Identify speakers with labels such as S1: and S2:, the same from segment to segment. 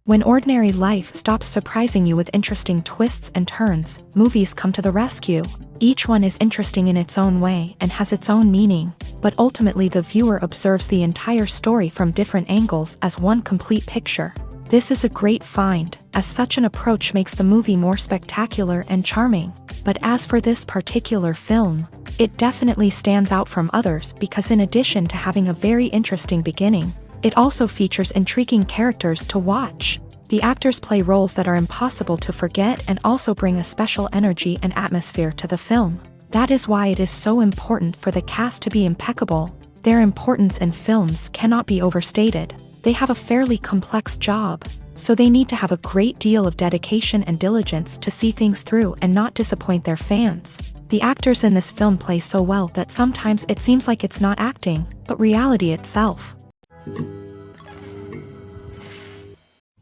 S1: When ordinary life stops surprising you with interesting twists and turns, movies come to the rescue. Each one is interesting in its own way and has its own meaning, but ultimately the viewer observes the entire story from different angles as one complete picture. This is a great find, as such an approach makes the movie more spectacular and charming. But as for this particular film, it definitely stands out from others because in addition to having a very interesting beginning, it also features intriguing characters to watch. The actors play roles that are impossible to forget and also bring a special energy and atmosphere to the film. That is why it is so important for the cast to be impeccable. Their importance in films cannot be overstated. They have a fairly complex job, so they need to have a great deal of dedication and diligence to see things through and not disappoint their fans. The actors in this film play so well that sometimes it seems like it's not acting, but reality itself.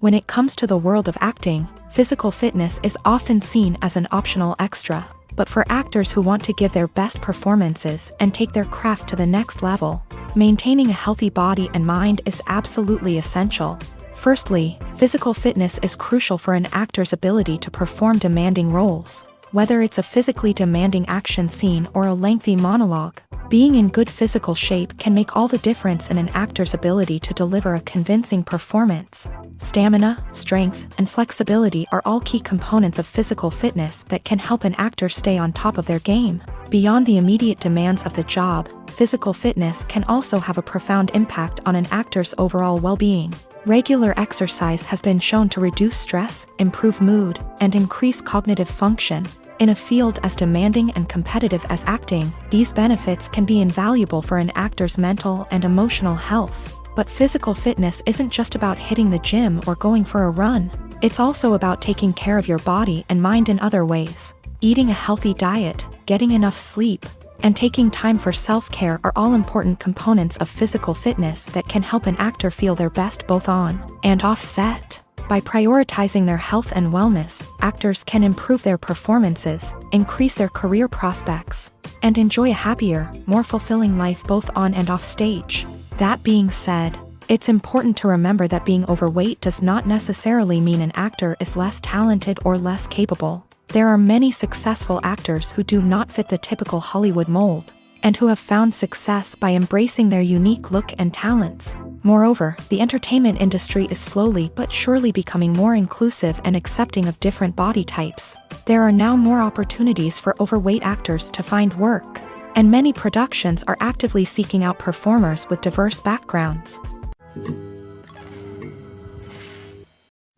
S1: When it comes to the world of acting, physical fitness is often seen as an optional extra, but for actors who want to give their best performances and take their craft to the next level, maintaining a healthy body and mind is absolutely essential. Firstly, physical fitness is crucial for an actor's ability to perform demanding roles. Whether it's a physically demanding action scene or a lengthy monologue, being in good physical shape can make all the difference in an actor's ability to deliver a convincing performance. Stamina, strength, and flexibility are all key components of physical fitness that can help an actor stay on top of their game. Beyond the immediate demands of the job, physical fitness can also have a profound impact on an actor's overall well-being. Regular exercise has been shown to reduce stress, improve mood, and increase cognitive function. In a field as demanding and competitive as acting, these benefits can be invaluable for an actor's mental and emotional health. But physical fitness isn't just about hitting the gym or going for a run. It's also about taking care of your body and mind in other ways. Eating a healthy diet, getting enough sleep, and taking time for self-care are all important components of physical fitness that can help an actor feel their best both on and off set. By prioritizing their health and wellness, actors can improve their performances, increase their career prospects, and enjoy a happier, more fulfilling life both on and off stage. That being said, it's important to remember that being overweight does not necessarily mean an actor is less talented or less capable. There are many successful actors who do not fit the typical Hollywood mold, and who have found success by embracing their unique look and talents. Moreover, the entertainment industry is slowly but surely becoming more inclusive and accepting of different body types. There are now more opportunities for overweight actors to find work, and many productions are actively seeking out performers with diverse backgrounds.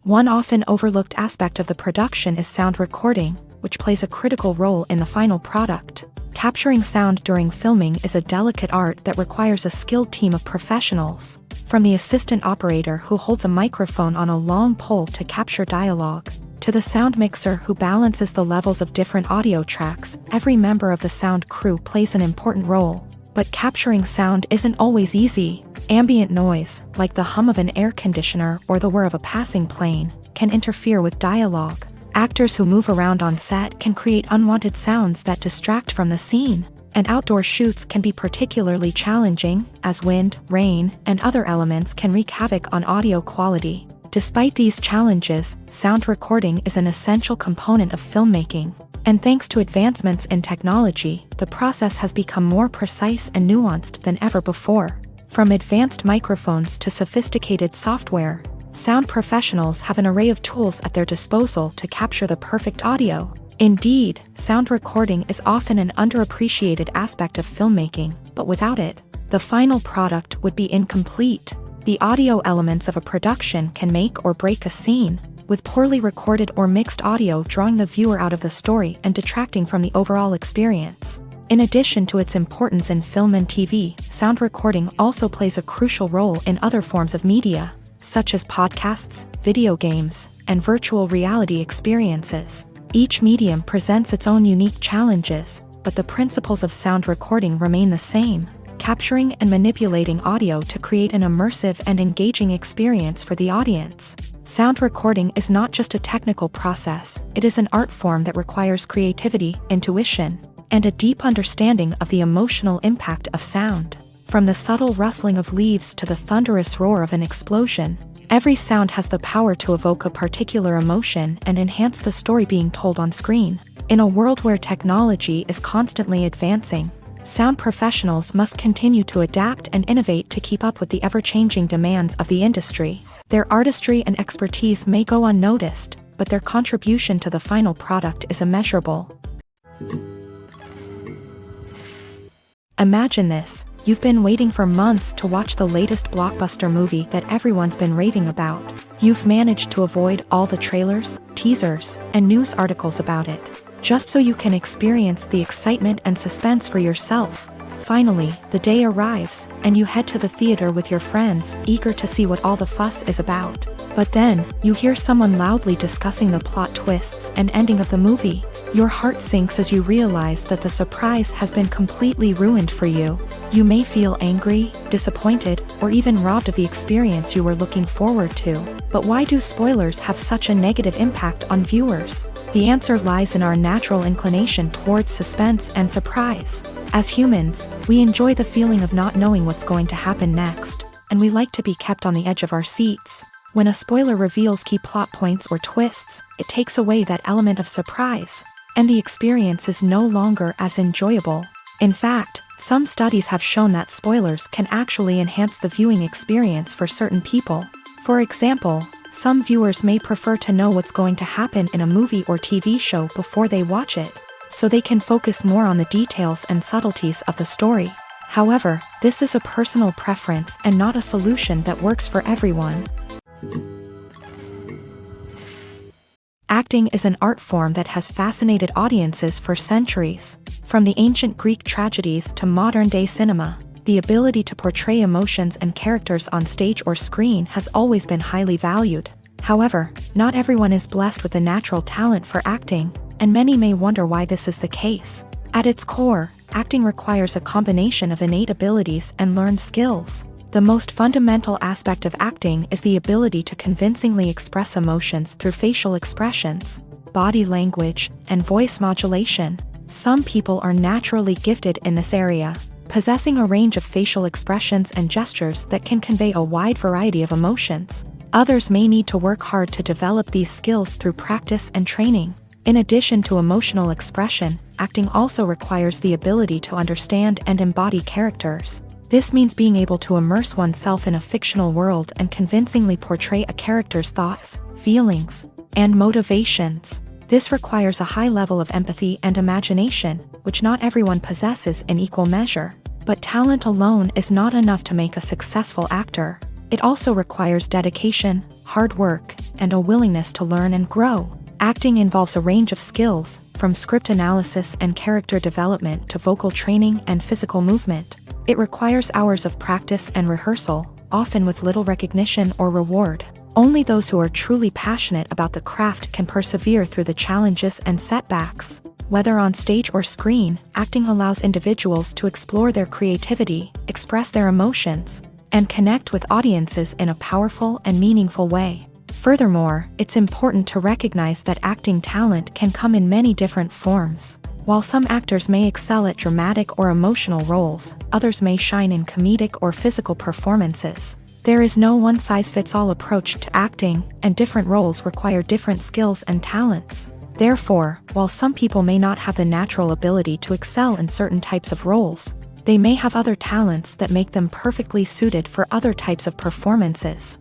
S1: One often overlooked aspect of the production is sound recording, which plays a critical role in the final product. Capturing sound during filming is a delicate art that requires a skilled team of professionals. From the assistant operator who holds a microphone on a long pole to capture dialogue, to the sound mixer who balances the levels of different audio tracks, every member of the sound crew plays an important role. But capturing sound isn't always easy. Ambient noise, like the hum of an air conditioner or the whir of a passing plane, can interfere with dialogue. Actors who move around on set can create unwanted sounds that distract from the scene, and outdoor shoots can be particularly challenging, as wind, rain, and other elements can wreak havoc on audio quality. Despite these challenges, sound recording is an essential component of filmmaking, and thanks to advancements in technology, the process has become more precise and nuanced than ever before. From advanced microphones to sophisticated software, sound professionals have an array of tools at their disposal to capture the perfect audio. Indeed, sound recording is often an underappreciated aspect of filmmaking, but without it, the final product would be incomplete. The audio elements of a production can make or break a scene, with poorly recorded or mixed audio drawing the viewer out of the story and detracting from the overall experience. In addition to its importance in film and TV, sound recording also plays a crucial role in other forms of media, such as podcasts, video games, and virtual reality experiences. Each medium presents its own unique challenges, but the principles of sound recording remain the same, capturing and manipulating audio to create an immersive and engaging experience for the audience. Sound recording is not just a technical process, it is an art form that requires creativity, intuition, and a deep understanding of the emotional impact of sound. From the subtle rustling of leaves to the thunderous roar of an explosion, Every sound has the power to evoke a particular emotion and enhance the story being told on screen. In a world where technology is constantly advancing, sound professionals must continue to adapt and innovate to keep up with the ever-changing demands of the industry. Their artistry and expertise may go unnoticed, but their contribution to the final product is immeasurable. Imagine this: you've been waiting for months to watch the latest blockbuster movie that everyone's been raving about. You've managed to avoid all the trailers, teasers, and news articles about it, just so you can experience the excitement and suspense for yourself. Finally, the day arrives, and you head to the theater with your friends, eager to see what all the fuss is about. But then, you hear someone loudly discussing the plot twists and ending of the movie. Your heart sinks as you realize that the surprise has been completely ruined for you. You may feel angry, disappointed, or even robbed of the experience you were looking forward to. But why do spoilers have such a negative impact on viewers? The answer lies in our natural inclination towards suspense and surprise. As humans, we enjoy the feeling of not knowing what's going to happen next, and we like to be kept on the edge of our seats. When a spoiler reveals key plot points or twists, it takes away that element of surprise, and the experience is no longer as enjoyable. In fact, some studies have shown that spoilers can actually enhance the viewing experience for certain people. For example, some viewers may prefer to know what's going to happen in a movie or TV show before they watch it, so they can focus more on the details and subtleties of the story. However, this is a personal preference and not a solution that works for everyone. Acting is an art form that has fascinated audiences for centuries. From the ancient Greek tragedies to modern-day cinema, the ability to portray emotions and characters on stage or screen has always been highly valued. However, not everyone is blessed with a natural talent for acting, and many may wonder why this is the case. At its core, acting requires a combination of innate abilities and learned skills. The most fundamental aspect of acting is the ability to convincingly express emotions through facial expressions, body language, and voice modulation. Some people are naturally gifted in this area, possessing a range of facial expressions and gestures that can convey a wide variety of emotions. Others may need to work hard to develop these skills through practice and training. In addition to emotional expression, acting also requires the ability to understand and embody characters. This means being able to immerse oneself in a fictional world and convincingly portray a character's thoughts, feelings, and motivations. This requires a high level of empathy and imagination, which not everyone possesses in equal measure. But talent alone is not enough to make a successful actor. It also requires dedication, hard work, and a willingness to learn and grow. Acting involves a range of skills, from script analysis and character development to vocal training and physical movement. It requires hours of practice and rehearsal, often with little recognition or reward. Only those who are truly passionate about the craft can persevere through the challenges and setbacks. Whether on stage or screen, acting allows individuals to explore their creativity, express their emotions, and connect with audiences in a powerful and meaningful way. Furthermore, it's important to recognize that acting talent can come in many different forms. While some actors may excel at dramatic or emotional roles, others may shine in comedic or physical performances. There is no one-size-fits-all approach to acting, and different roles require different skills and talents. Therefore, while some people may not have the natural ability to excel in certain types of roles, they may have other talents that make them perfectly suited for other types of performances.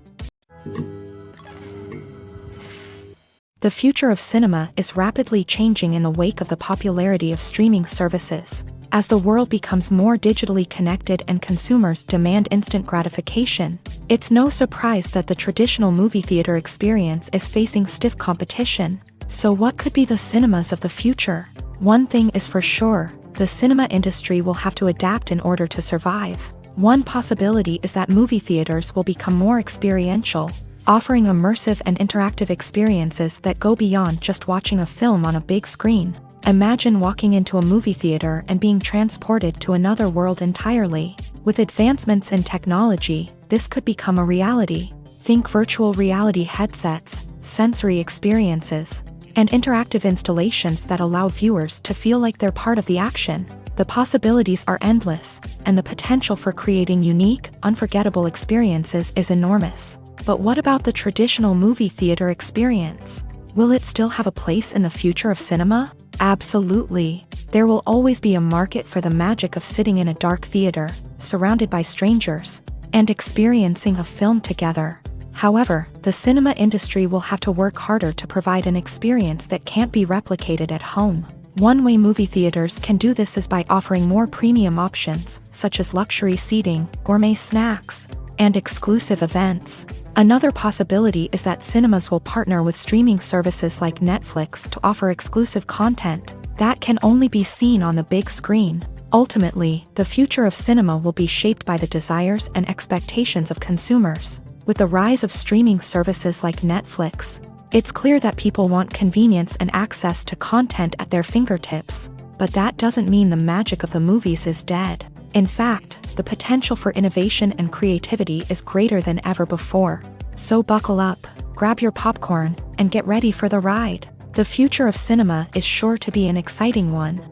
S1: The future of cinema is rapidly changing in the wake of the popularity of streaming services. As the world becomes more digitally connected and consumers demand instant gratification, it's no surprise that the traditional movie theater experience is facing stiff competition. So what could be the cinemas of the future? One thing is for sure, the cinema industry will have to adapt in order to survive. One possibility is that movie theaters will become more experiential, offering immersive and interactive experiences that go beyond just watching a film on a big screen. Imagine walking into a movie theater and being transported to another world entirely. With advancements in technology, this could become a reality. Think virtual reality headsets, sensory experiences, and interactive installations that allow viewers to feel like they're part of the action. The possibilities are endless, and the potential for creating unique, unforgettable experiences is enormous. But what about the traditional movie theater experience? Will it still have a place in the future of cinema? Absolutely. There will always be a market for the magic of sitting in a dark theater, surrounded by strangers, and experiencing a film together. However, the cinema industry will have to work harder to provide an experience that can't be replicated at home. One way movie theaters can do this is by offering more premium options, such as luxury seating, gourmet snacks, and exclusive events. Another possibility is that cinemas will partner with streaming services like Netflix to offer exclusive content that can only be seen on the big screen. Ultimately, the future of cinema will be shaped by the desires and expectations of consumers. With the rise of streaming services like Netflix, it's clear that people want convenience and access to content at their fingertips. But that doesn't mean the magic of the movies is dead. In fact, the potential for innovation and creativity is greater than ever before. So buckle up, grab your popcorn, and get ready for the ride. The future of cinema is sure to be an exciting one.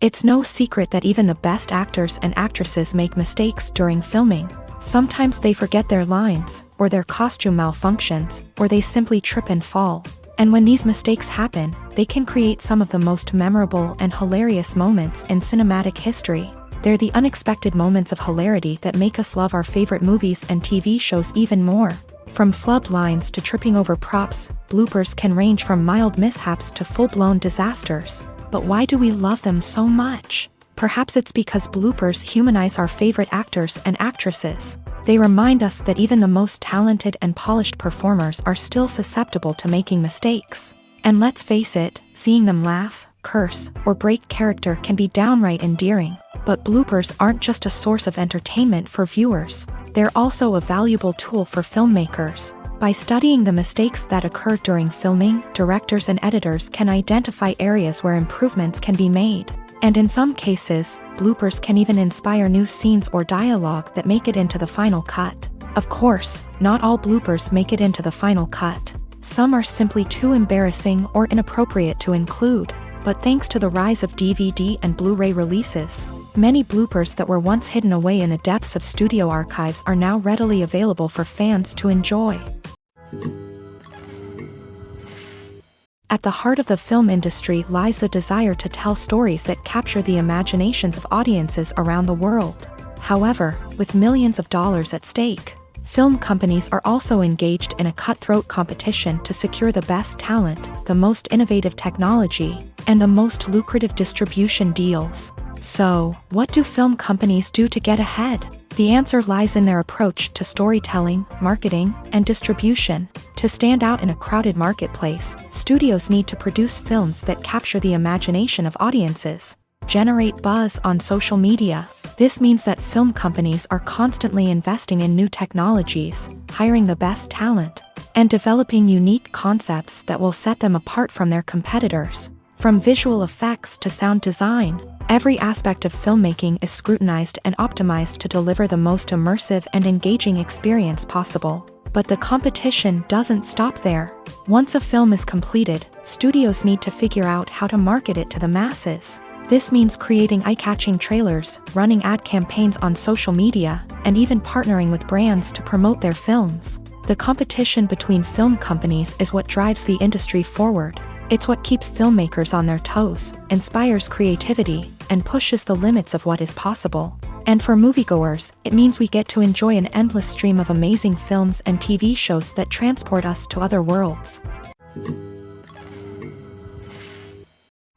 S1: It's no secret that even the best actors and actresses make mistakes during filming. Sometimes they forget their lines, or their costume malfunctions, or they simply trip and fall. And when these mistakes happen, they can create some of the most memorable and hilarious moments in cinematic history. They're the unexpected moments of hilarity that make us love our favorite movies and TV shows even more. From flubbed lines to tripping over props, bloopers can range from mild mishaps to full-blown disasters. But why do we love them so much? Perhaps it's because bloopers humanize our favorite actors and actresses. They remind us that even the most talented and polished performers are still susceptible to making mistakes. And let's face it, seeing them laugh, curse, or break character can be downright endearing. But bloopers aren't just a source of entertainment for viewers. They're also a valuable tool for filmmakers. By studying the mistakes that occur during filming, directors and editors can identify areas where improvements can be made. And in some cases, bloopers can even inspire new scenes or dialogue that make it into the final cut. Of course, not all bloopers make it into the final cut. Some are simply too embarrassing or inappropriate to include. But thanks to the rise of DVD and Blu-ray releases, many bloopers that were once hidden away in the depths of studio archives are now readily available for fans to enjoy. At the heart of the film industry lies the desire to tell stories that capture the imaginations of audiences around the world. However, with millions of dollars at stake, film companies are also engaged in a cutthroat competition to secure the best talent, the most innovative technology, and the most lucrative distribution deals. So, what do film companies do to get ahead? The answer lies in their approach to storytelling, marketing, and distribution. To stand out in a crowded marketplace, studios need to produce films that capture the imagination of audiences, generate buzz on social media. This means that film companies are constantly investing in new technologies, hiring the best talent, and developing unique concepts that will set them apart from their competitors. From visual effects to sound design, every aspect of filmmaking is scrutinized and optimized to deliver the most immersive and engaging experience possible. But the competition doesn't stop there. Once a film is completed, studios need to figure out how to market it to the masses. This means creating eye-catching trailers, running ad campaigns on social media, and even partnering with brands to promote their films. The competition between film companies is what drives the industry forward. It's what keeps filmmakers on their toes, inspires creativity, and pushes the limits of what is possible. And for moviegoers, it means we get to enjoy an endless stream of amazing films and TV shows that transport us to other worlds.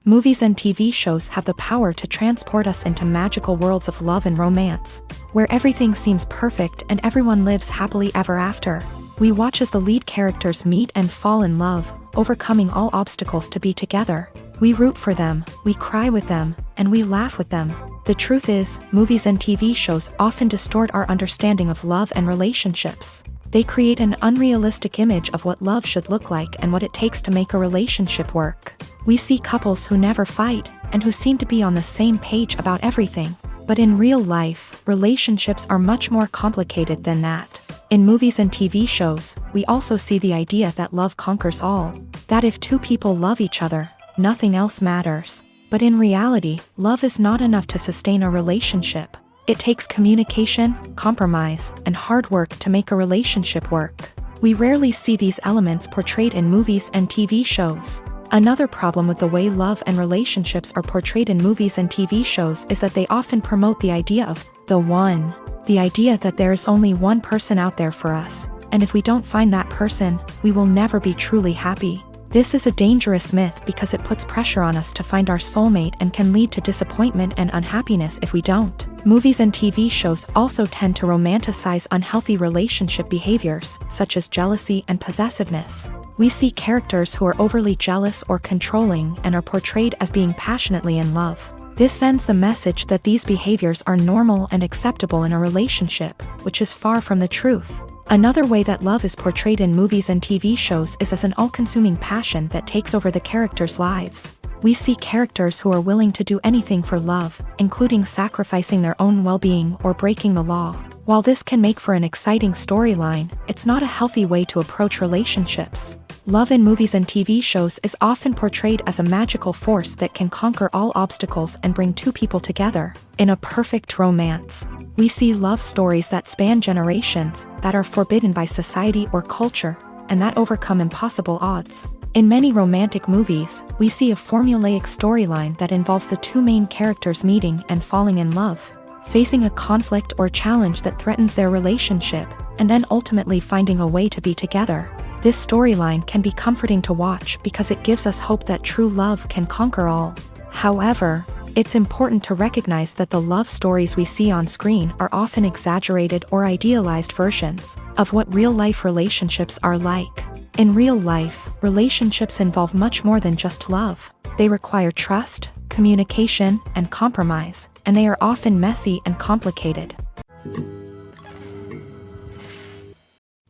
S1: Movies and TV shows have the power to transport us into magical worlds of love and romance, where everything seems perfect and everyone lives happily ever after. We watch as the lead characters meet and fall in love, overcoming all obstacles to be together. We root for them, we cry with them, and we laugh with them. The truth is, movies and TV shows often distort our understanding of love and relationships. They create an unrealistic image of what love should look like and what it takes to make a relationship work. We see couples who never fight, and who seem to be on the same page about everything. But in real life, relationships are much more complicated than that. In movies and TV shows, we also see the idea that love conquers all. That if two people love each other, nothing else matters. But in reality, love is not enough to sustain a relationship. It takes communication, compromise, and hard work to make a relationship work. We rarely see these elements portrayed in movies and TV shows. Another problem with the way love and relationships are portrayed in movies and TV shows is that they often promote the idea of the one. The idea that there is only one person out there for us, and if we don't find that person, we will never be truly happy. This is a dangerous myth because it puts pressure on us to find our soulmate and can lead to disappointment and unhappiness if we don't. Movies and TV shows also tend to romanticize unhealthy relationship behaviors, such as jealousy and possessiveness. We see characters who are overly jealous or controlling and are portrayed as being passionately in love. This sends the message that these behaviors are normal and acceptable in a relationship, which is far from the truth. Another way that love is portrayed in movies and TV shows is as an all-consuming passion that takes over the characters' lives. We see characters who are willing to do anything for love, including sacrificing their own well-being or breaking the law. While this can make for an exciting storyline, it's not a healthy way to approach relationships. Love in movies and TV shows is often portrayed as a magical force that can conquer all obstacles and bring two people together. In a perfect romance, we see love stories that span generations, that are forbidden by society or culture, and that overcome impossible odds. In many romantic movies, we see a formulaic storyline that involves the two main characters meeting and falling in love, facing a conflict or challenge that threatens their relationship, and then ultimately finding a way to be together. This storyline can be comforting to watch because it gives us hope that true love can conquer all. However, it's important to recognize that the love stories we see on screen are often exaggerated or idealized versions of what real-life relationships are like. In real life, relationships involve much more than just love. They require trust, communication, and compromise, and they are often messy and complicated.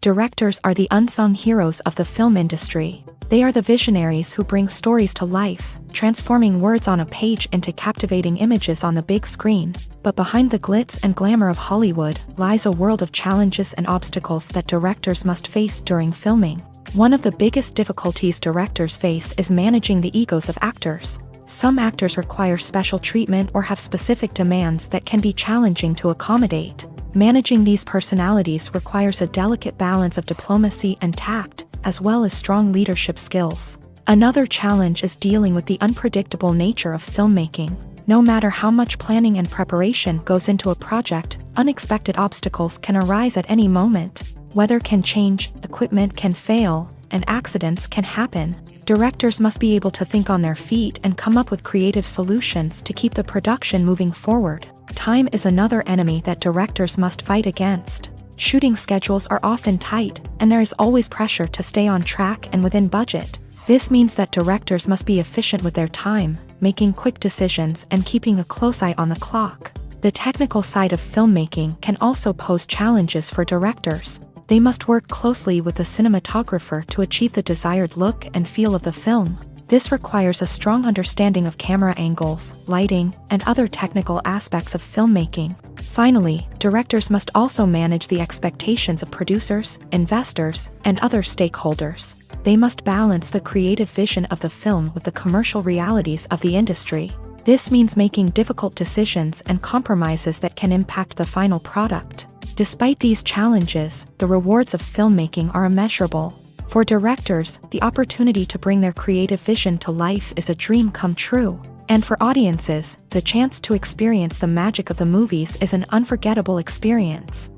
S1: Directors are the unsung heroes of the film industry. They are the visionaries who bring stories to life, transforming words on a page into captivating images on the big screen. But behind the glitz and glamour of Hollywood lies a world of challenges and obstacles that directors must face during filming. One of the biggest difficulties directors face is managing the egos of actors. Some actors require special treatment or have specific demands that can be challenging to accommodate. Managing these personalities requires a delicate balance of diplomacy and tact, as well as strong leadership skills. Another challenge is dealing with the unpredictable nature of filmmaking. No matter how much planning and preparation goes into a project, unexpected obstacles can arise at any moment. Weather can change, equipment can fail, and accidents can happen. Directors must be able to think on their feet and come up with creative solutions to keep the production moving forward. Time is another enemy that directors must fight against. Shooting schedules are often tight, and there is always pressure to stay on track and within budget. This means that directors must be efficient with their time, making quick decisions and keeping a close eye on the clock. The technical side of filmmaking can also pose challenges for directors. They must work closely with the cinematographer to achieve the desired look and feel of the film. This requires a strong understanding of camera angles, lighting, and other technical aspects of filmmaking. Finally, directors must also manage the expectations of producers, investors, and other stakeholders. They must balance the creative vision of the film with the commercial realities of the industry. This means making difficult decisions and compromises that can impact the final product. Despite these challenges, the rewards of filmmaking are immeasurable. For directors, the opportunity to bring their creative vision to life is a dream come true. And for audiences, the chance to experience the magic of the movies is an unforgettable experience.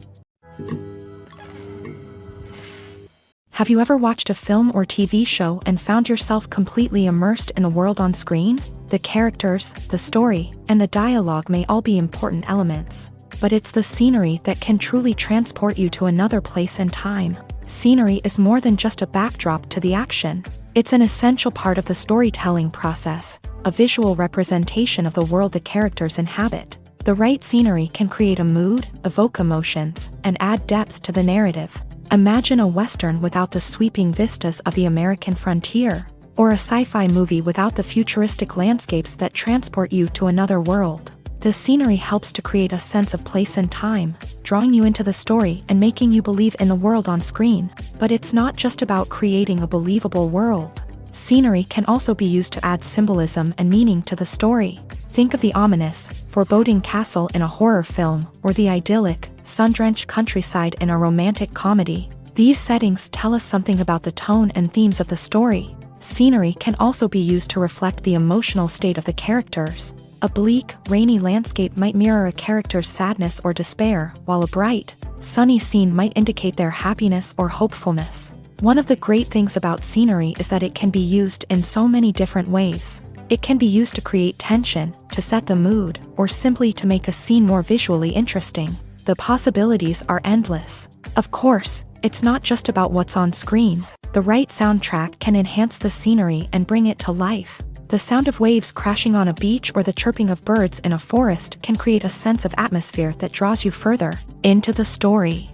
S1: Have you ever watched a film or TV show and found yourself completely immersed in the world on screen? The characters, the story, and the dialogue may all be important elements, but it's the scenery that can truly transport you to another place and time. Scenery is more than just a backdrop to the action. It's an essential part of the storytelling process, a visual representation of the world the characters inhabit. The right scenery can create a mood, evoke emotions, and add depth to the narrative. Imagine a Western without the sweeping vistas of the American frontier, or a sci-fi movie without the futuristic landscapes that transport you to another world. The scenery helps to create a sense of place and time, drawing you into the story and making you believe in the world on screen. But it's not just about creating a believable world. Scenery can also be used to add symbolism and meaning to the story. Think of the ominous, foreboding castle in a horror film, or the idyllic, sun-drenched countryside in a romantic comedy. These settings tell us something about the tone and themes of the story. Scenery can also be used to reflect the emotional state of the characters. A bleak, rainy landscape might mirror a character's sadness or despair, while a bright, sunny scene might indicate their happiness or hopefulness. One of the great things about scenery is that it can be used in so many different ways. It can be used to create tension, to set the mood, or simply to make a scene more visually interesting. The possibilities are endless. Of course, it's not just about what's on screen. The right soundtrack can enhance the scenery and bring it to life. The sound of waves crashing on a beach or the chirping of birds in a forest can create a sense of atmosphere that draws you further into the story.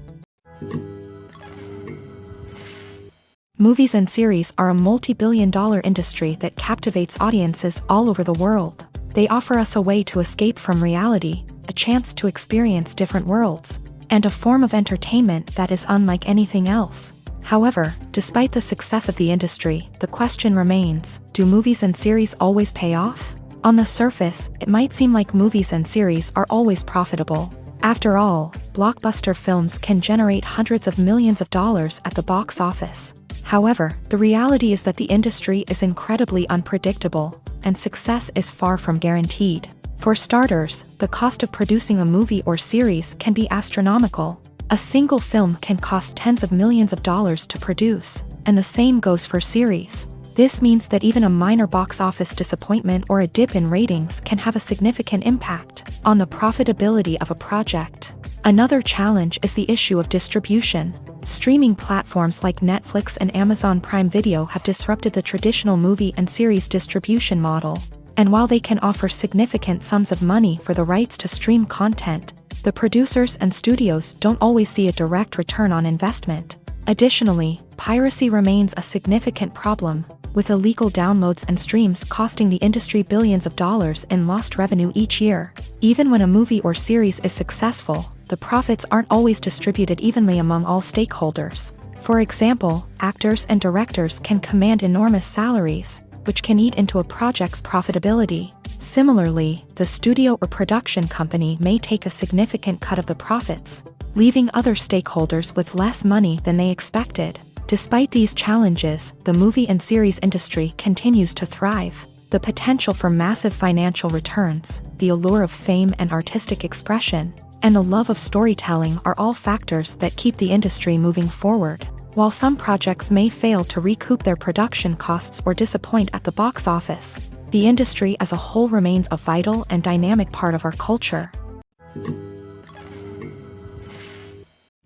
S1: Movies and series are a multi-billion-dollar industry that captivates audiences all over the world. They offer us a way to escape from reality, a chance to experience different worlds, and a form of entertainment that is unlike anything else. However, despite the success of the industry, the question remains, do movies and series always pay off? On the surface, it might seem like movies and series are always profitable. After all, blockbuster films can generate hundreds of millions of dollars at the box office. However, the reality is that the industry is incredibly unpredictable, and success is far from guaranteed. For starters, the cost of producing a movie or series can be astronomical. A single film can cost tens of millions of dollars to produce, and the same goes for series. This means that even a minor box office disappointment or a dip in ratings can have a significant impact on the profitability of a project. Another challenge is the issue of distribution. Streaming platforms like Netflix and Amazon Prime Video have disrupted the traditional movie and series distribution model. And while they can offer significant sums of money for the rights to stream content, the producers and studios don't always see a direct return on investment. Additionally, piracy remains a significant problem, with illegal downloads and streams costing the industry billions of dollars in lost revenue each year. Even when a movie or series is successful, the profits aren't always distributed evenly among all stakeholders. For example, actors and directors can command enormous salaries, which can eat into a project's profitability. Similarly, the studio or production company may take a significant cut of the profits, leaving other stakeholders with less money than they expected. Despite these challenges, the movie and series industry continues to thrive. The potential for massive financial returns, the allure of fame and artistic expression, and the love of storytelling are all factors that keep the industry moving forward. While some projects may fail to recoup their production costs or disappoint at the box office, the industry as a whole remains a vital and dynamic part of our culture.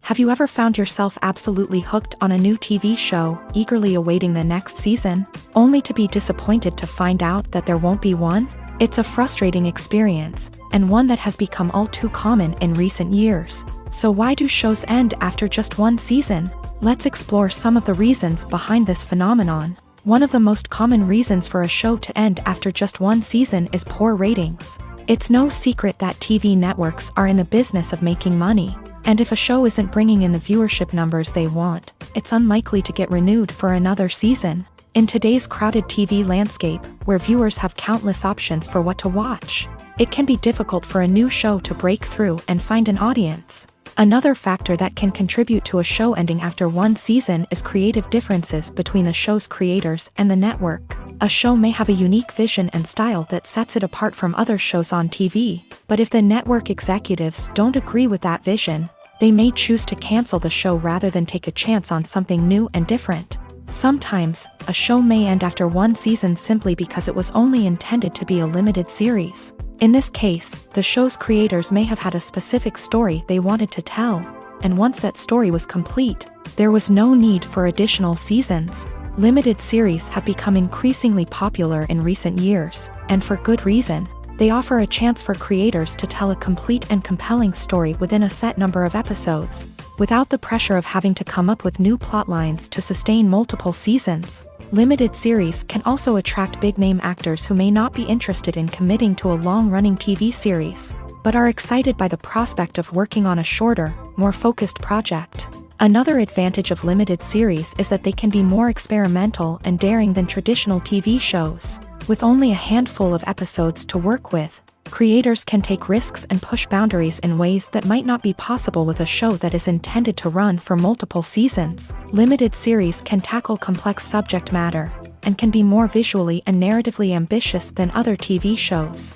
S1: Have you ever found yourself absolutely hooked on a new TV show, eagerly awaiting the next season, only to be disappointed to find out that there won't be one? It's a frustrating experience, and one that has become all too common in recent years. So why do shows end after just one season? Let's explore some of the reasons behind this phenomenon. One of the most common reasons for a show to end after just one season is poor ratings. It's no secret that TV networks are in the business of making money, and if a show isn't bringing in the viewership numbers they want, it's unlikely to get renewed for another season. In today's crowded TV landscape, where viewers have countless options for what to watch, it can be difficult for a new show to break through and find an audience. Another factor that can contribute to a show ending after one season is creative differences between the show's creators and the network. A show may have a unique vision and style that sets it apart from other shows on TV, but if the network executives don't agree with that vision, they may choose to cancel the show rather than take a chance on something new and different. Sometimes, a show may end after one season simply because it was only intended to be a limited series. In this case, the show's creators may have had a specific story they wanted to tell, and once that story was complete, there was no need for additional seasons. Limited series have become increasingly popular in recent years, and for good reason. They offer a chance for creators to tell a complete and compelling story within a set number of episodes, without the pressure of having to come up with new plot lines to sustain multiple seasons. Limited series can also attract big-name actors who may not be interested in committing to a long-running TV series, but are excited by the prospect of working on a shorter, more focused project. Another advantage of limited series is that they can be more experimental and daring than traditional TV shows. With only a handful of episodes to work with, Creators can take risks and push boundaries in ways that might not be possible with a show that is intended to run for multiple seasons. Limited series can tackle complex subject matter and can be more visually and narratively ambitious than other TV shows.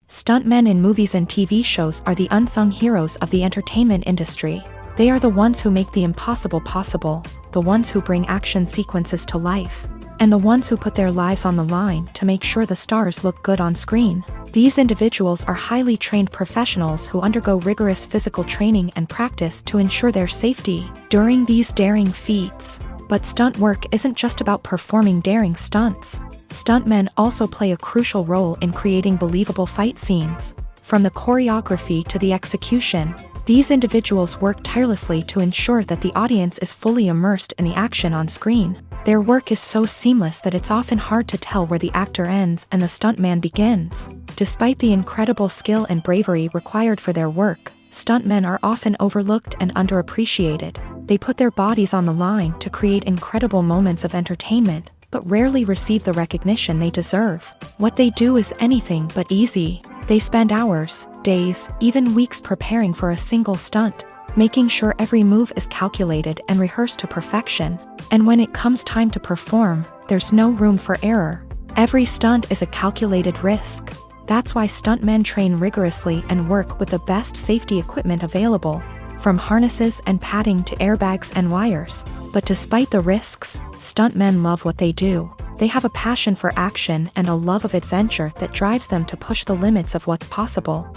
S1: Stuntmen in movies and TV shows are the unsung heroes of the entertainment industry. They are the ones who make the impossible possible, the ones who bring action sequences to life, and the ones who put their lives on the line to make sure the stars look good on screen. These individuals are highly trained professionals who undergo rigorous physical training and practice to ensure their safety during these daring feats. But stunt work isn't just about performing daring stunts. Stuntmen also play a crucial role in creating believable fight scenes. From the choreography to the execution, these individuals work tirelessly to ensure that the audience is fully immersed in the action on screen. Their work is so seamless that it's often hard to tell where the actor ends and the stuntman begins. Despite the incredible skill and bravery required for their work, stuntmen are often overlooked and underappreciated. They put their bodies on the line to create incredible moments of entertainment, but rarely receive the recognition they deserve. What they do is anything but easy. They spend hours, days, even weeks preparing for a single stunt, making sure every move is calculated and rehearsed to perfection. And when it comes time to perform, there's no room for error. Every stunt is a calculated risk. That's why stuntmen train rigorously and work with the best safety equipment available, from harnesses and padding to airbags and wires. But despite the risks, stuntmen love what they do. They have a passion for action and a love of adventure that drives them to push the limits of what's possible.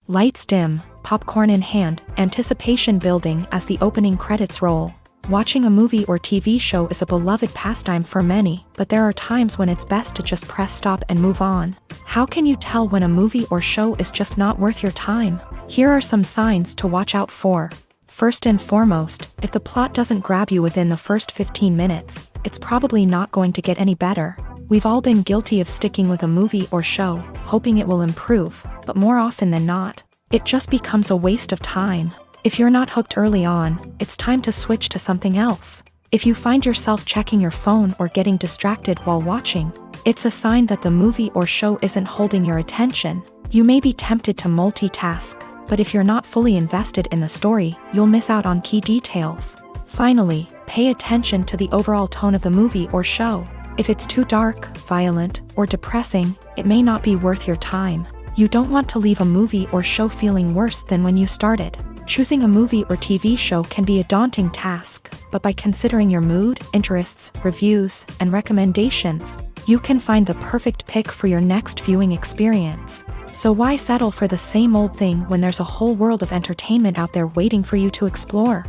S1: Lights dim, popcorn in hand, anticipation building as the opening credits roll. Watching a movie or TV show is a beloved pastime for many, but there are times when it's best to just press stop and move on. How can you tell when a movie or show is just not worth your time? Here are some signs to watch out for. First and foremost, if the plot doesn't grab you within the first 15 minutes, it's probably not going to get any better. We've all been guilty of sticking with a movie or show, hoping it will improve, but more often than not, it just becomes a waste of time. If you're not hooked early on, it's time to switch to something else. If you find yourself checking your phone or getting distracted while watching, it's a sign that the movie or show isn't holding your attention. You may be tempted to multitask, but if you're not fully invested in the story, you'll miss out on key details. Finally, pay attention to the overall tone of the movie or show. If it's too dark, violent, or depressing, it may not be worth your time. You don't want to leave a movie or show feeling worse than when you started. Choosing a movie or TV show can be a daunting task, but by considering your mood, interests, reviews, and recommendations, you can find the perfect pick for your next viewing experience. So why settle for the same old thing when there's a whole world of entertainment out there waiting for you to explore?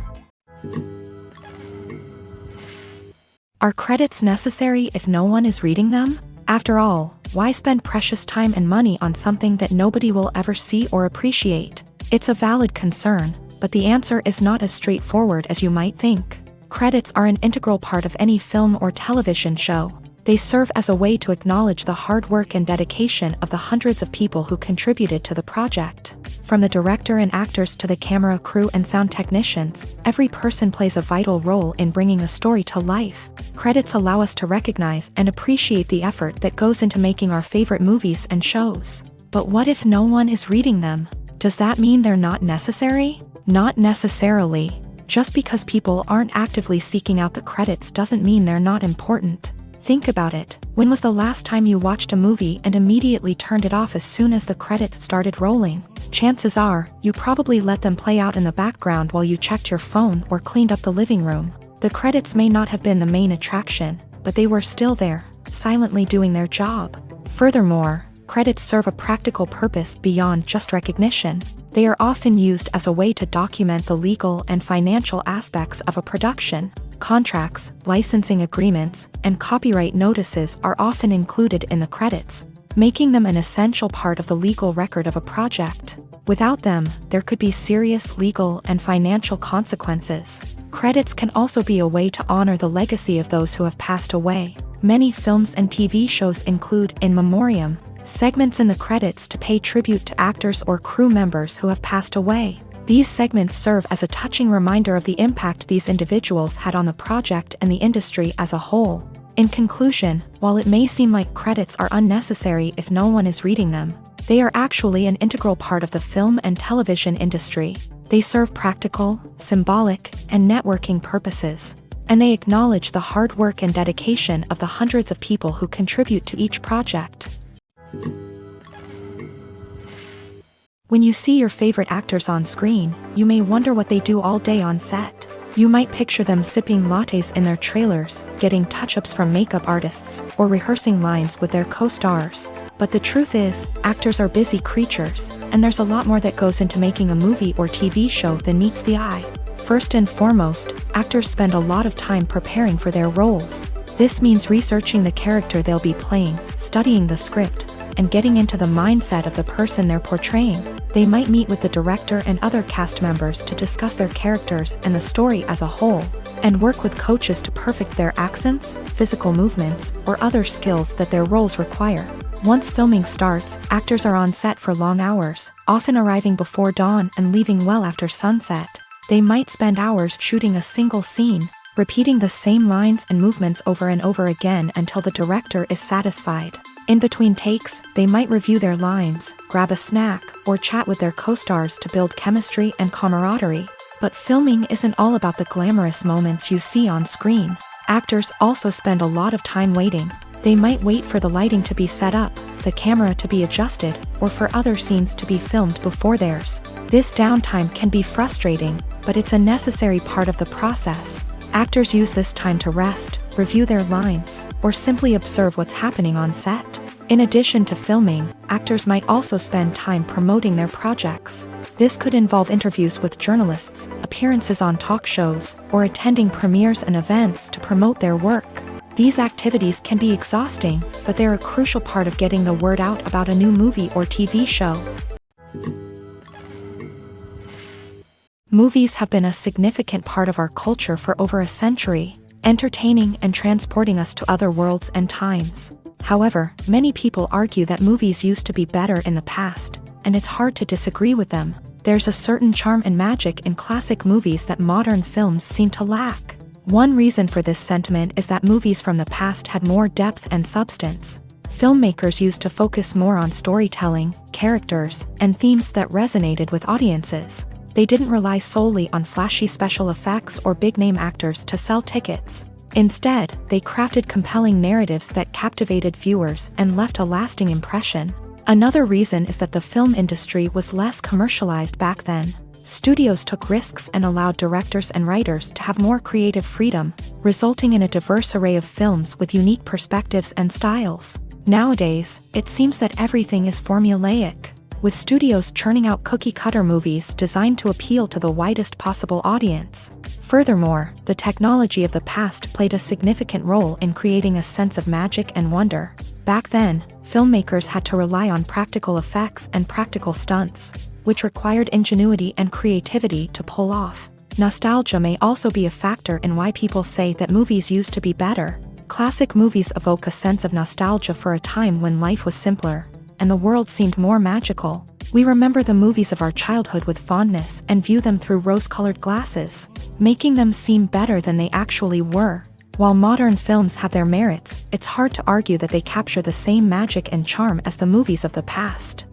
S1: Are credits necessary if no one is reading them? After all, why spend precious time and money on something that nobody will ever see or appreciate? It's a valid concern, but the answer is not as straightforward as you might think. Credits are an integral part of any film or television show. They serve as a way to acknowledge the hard work and dedication of the hundreds of people who contributed to the project. From the director and actors to the camera crew and sound technicians, every person plays a vital role in bringing a story to life. Credits allow us to recognize and appreciate the effort that goes into making our favorite movies and shows. But what if no one is reading them? Does that mean they're not necessary? Not necessarily. Just because people aren't actively seeking out the credits doesn't mean they're not important. Think about it. When was the last time you watched a movie and immediately turned it off as soon as the credits started rolling? Chances are, you probably let them play out in the background while you checked your phone or cleaned up the living room. The credits may not have been the main attraction, but they were still there, silently doing their job. Furthermore, credits serve a practical purpose beyond just recognition. They are often used as a way to document the legal and financial aspects of a production. Contracts, licensing agreements, and copyright notices are often included in the credits, making them an essential part of the legal record of a project. Without them, there could be serious legal and financial consequences. Credits can also be a way to honor the legacy of those who have passed away. Many films and TV shows include in memoriam segments in the credits to pay tribute to actors or crew members who have passed away. These segments serve as a touching reminder of the impact these individuals had on the project and the industry as a whole. In conclusion, while it may seem like credits are unnecessary if no one is reading them, they are actually an integral part of the film and television industry. They serve practical, symbolic, and networking purposes, and they acknowledge the hard work and dedication of the hundreds of people who contribute to each project. When you see your favorite actors on screen, you may wonder what they do all day on set. You might picture them sipping lattes in their trailers, getting touch-ups from makeup artists, or rehearsing lines with their co-stars. But the truth is, actors are busy creatures, and there's a lot more that goes into making a movie or TV show than meets the eye. First and foremost, actors spend a lot of time preparing for their roles. This means researching the character they'll be playing, studying the script, and getting into the mindset of the person they're portraying. They might meet with the director and other cast members to discuss their characters and the story as a whole, and work with coaches to perfect their accents, physical movements, or other skills that their roles require. Once filming starts, actors are on set for long hours, often arriving before dawn and leaving well after sunset. They might spend hours shooting a single scene, repeating the same lines and movements over and over again until the director is satisfied. In between takes, they might review their lines, grab a snack, or chat with their co-stars to build chemistry and camaraderie. But filming isn't all about the glamorous moments you see on screen. Actors also spend a lot of time waiting. They might wait for the lighting to be set up, the camera to be adjusted, or for other scenes to be filmed before theirs. This downtime can be frustrating, but it's a necessary part of the process. Actors use this time to rest, review their lines, or simply observe what's happening on set. In addition to filming, actors might also spend time promoting their projects. This could involve interviews with journalists, appearances on talk shows, or attending premieres and events to promote their work. These activities can be exhausting, but they're a crucial part of getting the word out about a new movie or TV show. Movies have been a significant part of our culture for over a century, entertaining and transporting us to other worlds and times. However, many people argue that movies used to be better in the past, and it's hard to disagree with them. There's a certain charm and magic in classic movies that modern films seem to lack. One reason for this sentiment is that movies from the past had more depth and substance. Filmmakers used to focus more on storytelling, characters, and themes that resonated with audiences. They didn't rely solely on flashy special effects or big-name actors to sell tickets. Instead, they crafted compelling narratives that captivated viewers and left a lasting impression. Another reason is that the film industry was less commercialized back then. Studios took risks and allowed directors and writers to have more creative freedom, resulting in a diverse array of films with unique perspectives and styles. Nowadays, it seems that everything is formulaic, with studios churning out cookie-cutter movies designed to appeal to the widest possible audience. Furthermore, the technology of the past played a significant role in creating a sense of magic and wonder. Back then, filmmakers had to rely on practical effects and practical stunts, which required ingenuity and creativity to pull off. Nostalgia may also be a factor in why people say that movies used to be better. Classic movies evoke a sense of nostalgia for a time when life was simpler, and the world seemed more magical. We remember the movies of our childhood with fondness and view them through rose-colored glasses, making them seem better than they actually were. While modern films have their merits, it's hard to argue that they capture the same magic and charm as the movies of the past.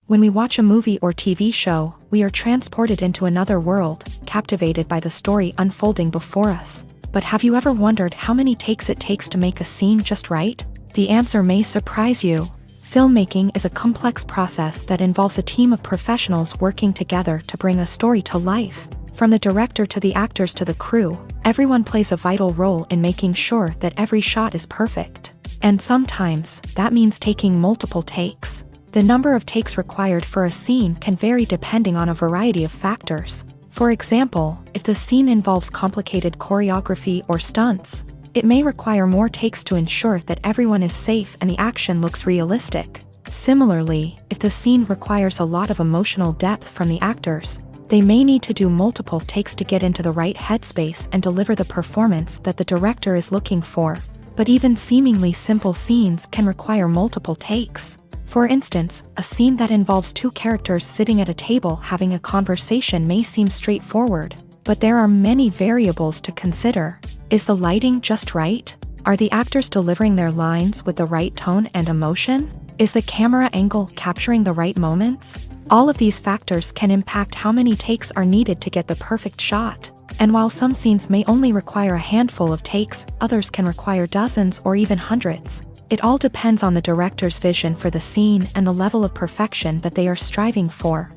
S1: When we watch a movie or TV show, we are transported into another world, captivated by the story unfolding before us. But have you ever wondered how many takes it takes to make a scene just right? The answer may surprise you. Filmmaking is a complex process that involves a team of professionals working together to bring a story to life. From the director to the actors to the crew, everyone plays a vital role in making sure that every shot is perfect. And sometimes, that means taking multiple takes. The number of takes required for a scene can vary depending on a variety of factors. For example, if the scene involves complicated choreography or stunts, it may require more takes to ensure that everyone is safe and the action looks realistic. Similarly, if the scene requires a lot of emotional depth from the actors, they may need to do multiple takes to get into the right headspace and deliver the performance that the director is looking for. But even seemingly simple scenes can require multiple takes. For instance, a scene that involves two characters sitting at a table having a conversation may seem straightforward, but there are many variables to consider. Is the lighting just right? Are the actors delivering their lines with the right tone and emotion? Is the camera angle capturing the right moments? All of these factors can impact how many takes are needed to get the perfect shot. And while some scenes may only require a handful of takes, others can require dozens or even hundreds. It all depends on the director's vision for the scene and the level of perfection that they are striving for.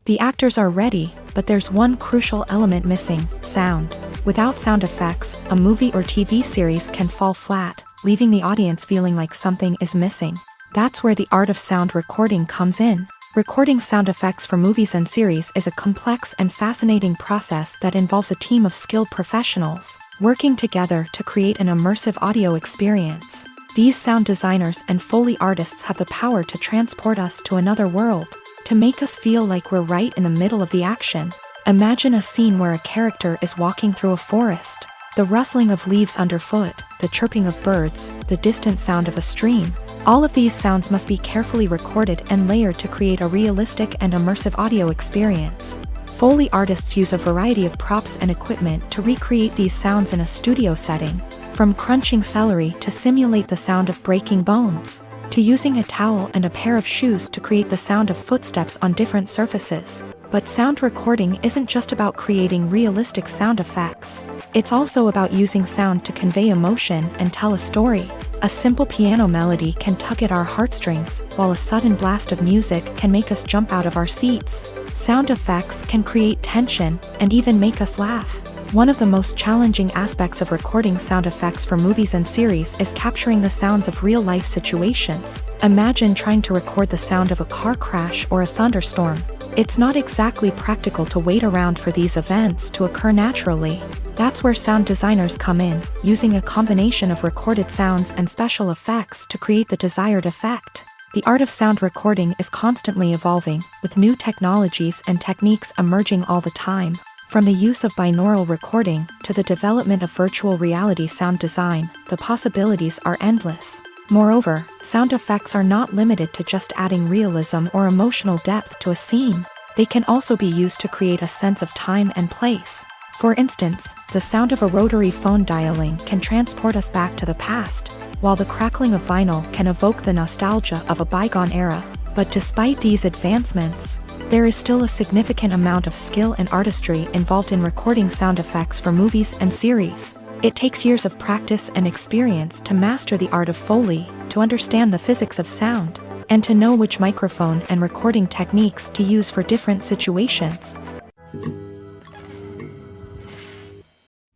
S1: The actors are ready, but there's one crucial element missing: sound. Without sound effects, a movie or TV series can fall flat, leaving the audience feeling like something is missing. That's where the art of sound recording comes in. Recording sound effects for movies and series is a complex and fascinating process that involves a team of skilled professionals working together to create an immersive audio experience. These sound designers and Foley artists have the power to transport us to another world, to make us feel like we're right in the middle of the action. Imagine a scene where a character is walking through a forest. The rustling of leaves underfoot, the chirping of birds, the distant sound of a stream. All of these sounds must be carefully recorded and layered to create a realistic and immersive audio experience. Foley artists use a variety of props and equipment to recreate these sounds in a studio setting, from crunching celery to simulate the sound of breaking bones, to using a towel and a pair of shoes to create the sound of footsteps on different surfaces. But sound recording isn't just about creating realistic sound effects. It's also about using sound to convey emotion and tell a story. A simple piano melody can tug at our heartstrings, while a sudden blast of music can make us jump out of our seats. Sound effects can create tension and even make us laugh. One of the most challenging aspects of recording sound effects for movies and series is capturing the sounds of real-life situations. Imagine trying to record the sound of a car crash or a thunderstorm. It's not exactly practical to wait around for these events to occur naturally. That's where sound designers come in, using a combination of recorded sounds and special effects to create the desired effect. The art of sound recording is constantly evolving, with new technologies and techniques emerging all the time. From the use of binaural recording to the development of virtual reality sound design, the possibilities are endless. Moreover, sound effects are not limited to just adding realism or emotional depth to a scene. They can also be used to create a sense of time and place. For instance, the sound of a rotary phone dialing can transport us back to the past, while the crackling of vinyl can evoke the nostalgia of a bygone era. But despite these advancements, there is still a significant amount of skill and artistry involved in recording sound effects for movies and series. It takes years of practice and experience to master the art of Foley, to understand the physics of sound, and to know which microphone and recording techniques to use for different situations.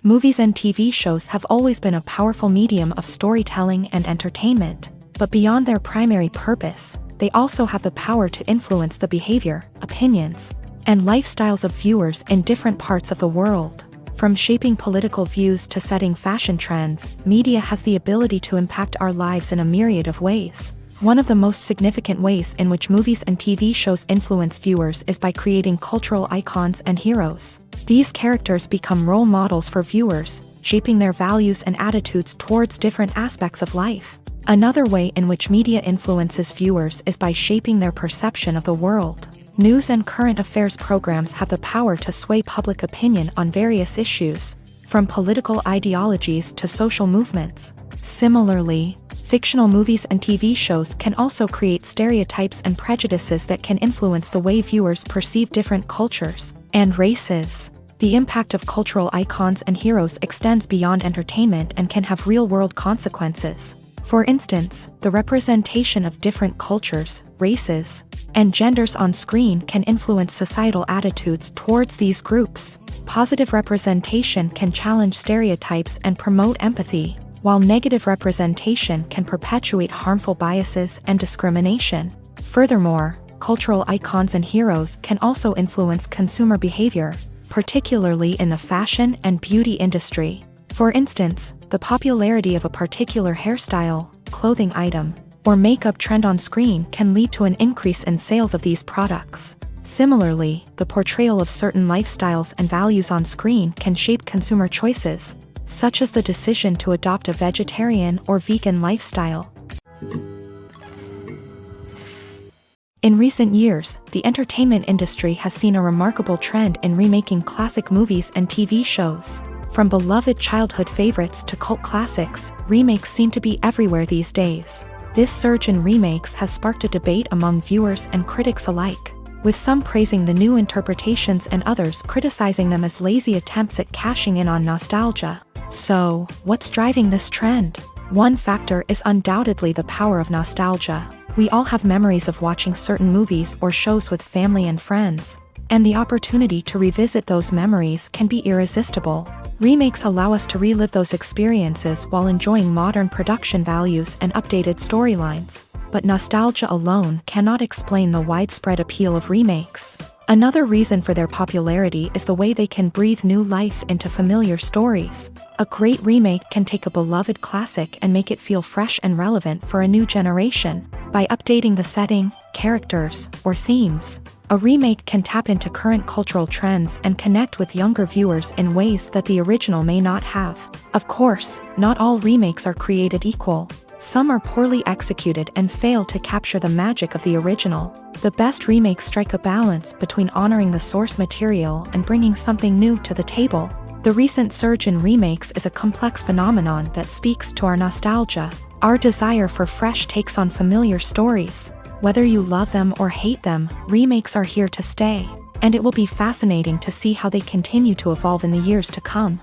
S1: Movies and TV shows have always been a powerful medium of storytelling and entertainment, but beyond their primary purpose, they also have the power to influence the behavior, opinions, and lifestyles of viewers in different parts of the world. From shaping political views to setting fashion trends, media has the ability to impact our lives in a myriad of ways. One of the most significant ways in which movies and TV shows influence viewers is by creating cultural icons and heroes. These characters become role models for viewers, shaping their values and attitudes towards different aspects of life. Another way in which media influences viewers is by shaping their perception of the world. News and current affairs programs have the power to sway public opinion on various issues, from political ideologies to social movements. Similarly, fictional movies and TV shows can also create stereotypes and prejudices that can influence the way viewers perceive different cultures and races. The impact of cultural icons and heroes extends beyond entertainment and can have real-world consequences. For instance, the representation of different cultures, races, and genders on screen can influence societal attitudes towards these groups. Positive representation can challenge stereotypes and promote empathy, while negative representation can perpetuate harmful biases and discrimination. Furthermore, cultural icons and heroes can also influence consumer behavior, particularly in the fashion and beauty industry. For instance, the popularity of a particular hairstyle, clothing item, or makeup trend on screen can lead to an increase in sales of these products. Similarly, the portrayal of certain lifestyles and values on screen can shape consumer choices, such as the decision to adopt a vegetarian or vegan lifestyle. In recent years, the entertainment industry has seen a remarkable trend in remaking classic movies and TV shows. From beloved childhood favorites to cult classics, remakes seem to be everywhere these days. This surge in remakes has sparked a debate among viewers and critics alike, with some praising the new interpretations and others criticizing them as lazy attempts at cashing in on nostalgia. So, what's driving this trend? One factor is undoubtedly the power of nostalgia. We all have memories of watching certain movies or shows with family and friends, and the opportunity to revisit those memories can be irresistible. Remakes allow us to relive those experiences while enjoying modern production values and updated storylines. But nostalgia alone cannot explain the widespread appeal of remakes. Another reason for their popularity is the way they can breathe new life into familiar stories. A great remake can take a beloved classic and make it feel fresh and relevant for a new generation. By updating the setting, characters, or themes, a remake can tap into current cultural trends and connect with younger viewers in ways that the original may not have. Of course, not all remakes are created equal. Some are poorly executed and fail to capture the magic of the original. The best remakes strike a balance between honoring the source material and bringing something new to the table. The recent surge in remakes is a complex phenomenon that speaks to our nostalgia, our desire for fresh takes on familiar stories. Whether you love them or hate them, remakes are here to stay, and it will be fascinating to see how they continue to evolve in the years to come.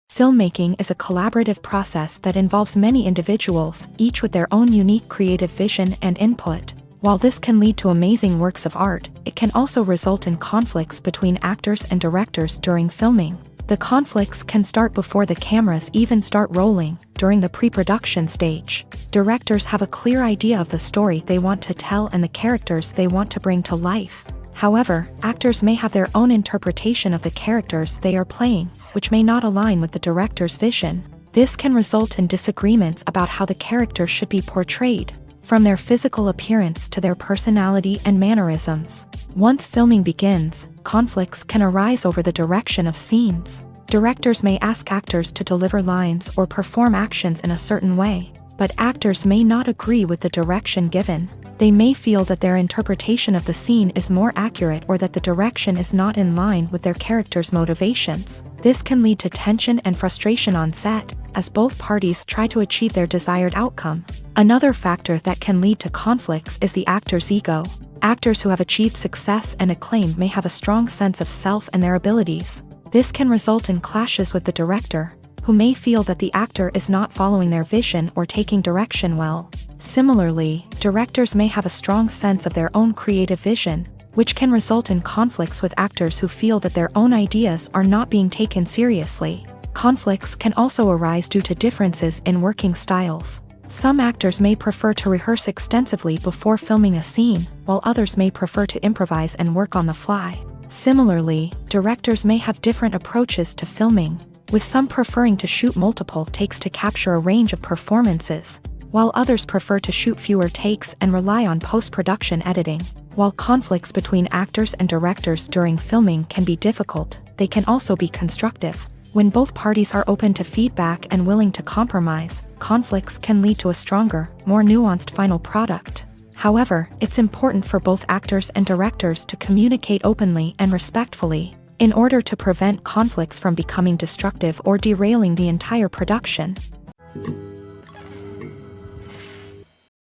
S1: Filmmaking is a collaborative process that involves many individuals, each with their own unique creative vision and input. While this can lead to amazing works of art, it can also result in conflicts between actors and directors during filming. The conflicts can start before the cameras even start rolling, during the pre-production stage. Directors have a clear idea of the story they want to tell and the characters they want to bring to life. However, actors may have their own interpretation of the characters they are playing, which may not align with the director's vision. This can result in disagreements about how the characters should be portrayed, from their physical appearance to their personality and mannerisms. Once filming begins, conflicts can arise over the direction of scenes. Directors may ask actors to deliver lines or perform actions in a certain way, but actors may not agree with the direction given. They may feel that their interpretation of the scene is more accurate or that the direction is not in line with their character's motivations. This can lead to tension and frustration on set, as both parties try to achieve their desired outcome. Another factor that can lead to conflicts is the actor's ego. Actors who have achieved success and acclaim may have a strong sense of self and their abilities. This can result in clashes with the director, who may feel that the actor is not following their vision or taking direction well. Similarly, directors may have a strong sense of their own creative vision, which can result in conflicts with actors who feel that their own ideas are not being taken seriously. Conflicts can also arise due to differences in working styles. Some actors may prefer to rehearse extensively before filming a scene, while others may prefer to improvise and work on the fly. Similarly, directors may have different approaches to filming, with some preferring to shoot multiple takes to capture a range of performances, while others prefer to shoot fewer takes and rely on post-production editing. While conflicts between actors and directors during filming can be difficult, they can also be constructive. When both parties are open to feedback and willing to compromise, conflicts can lead to a stronger, more nuanced final product. However, it's important for both actors and directors to communicate openly and respectfully, in order to prevent conflicts from becoming destructive or derailing the entire production.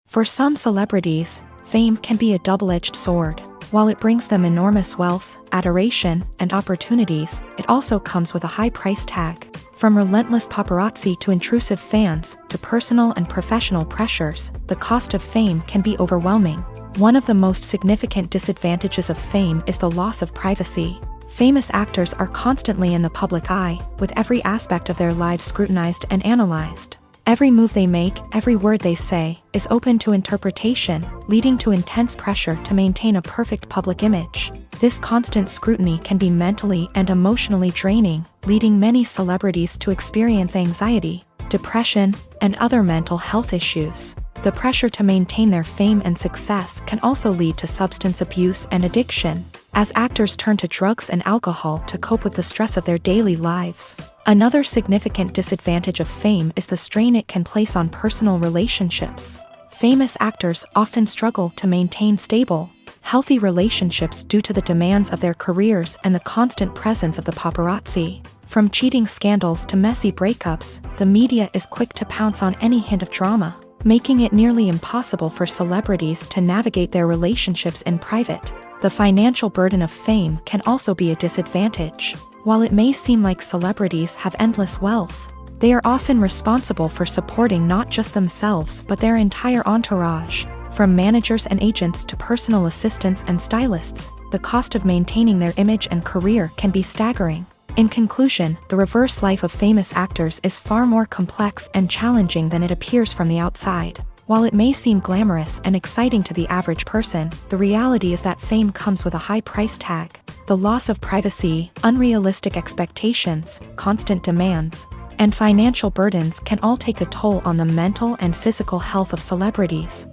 S1: For some celebrities, fame can be a double-edged sword. While it brings them enormous wealth, adoration, and opportunities, it also comes with a high price tag. From relentless paparazzi to intrusive fans, to personal and professional pressures, the cost of fame can be overwhelming. One of the most significant disadvantages of fame is the loss of privacy. Famous actors are constantly in the public eye, with every aspect of their lives scrutinized and analyzed. Every move they make, every word they say, is open to interpretation, leading to intense pressure to maintain a perfect public image. This constant scrutiny can be mentally and emotionally draining, leading many celebrities to experience anxiety, depression, and other mental health issues. The pressure to maintain their fame and success can also lead to substance abuse and addiction. as actors turn to drugs and alcohol to cope with the stress of their daily lives. Another significant disadvantage of fame is the strain it can place on personal relationships. Famous actors often struggle to maintain stable, healthy relationships due to the demands of their careers and the constant presence of the paparazzi. From cheating scandals to messy breakups, the media is quick to pounce on any hint of drama, making it nearly impossible for celebrities to navigate their relationships in private. The financial burden of fame can also be a disadvantage. While it may seem like celebrities have endless wealth, they are often responsible for supporting not just themselves but their entire entourage. From managers and agents to personal assistants and stylists, the cost of maintaining their image and career can be staggering. In conclusion, the reverse life of famous actors is far more complex and challenging than it appears from the outside. While it may seem glamorous and exciting to the average person, the reality is that fame comes with a high price tag. The loss of privacy, unrealistic expectations, constant demands, and financial burdens can all take a toll on the mental and physical health of celebrities.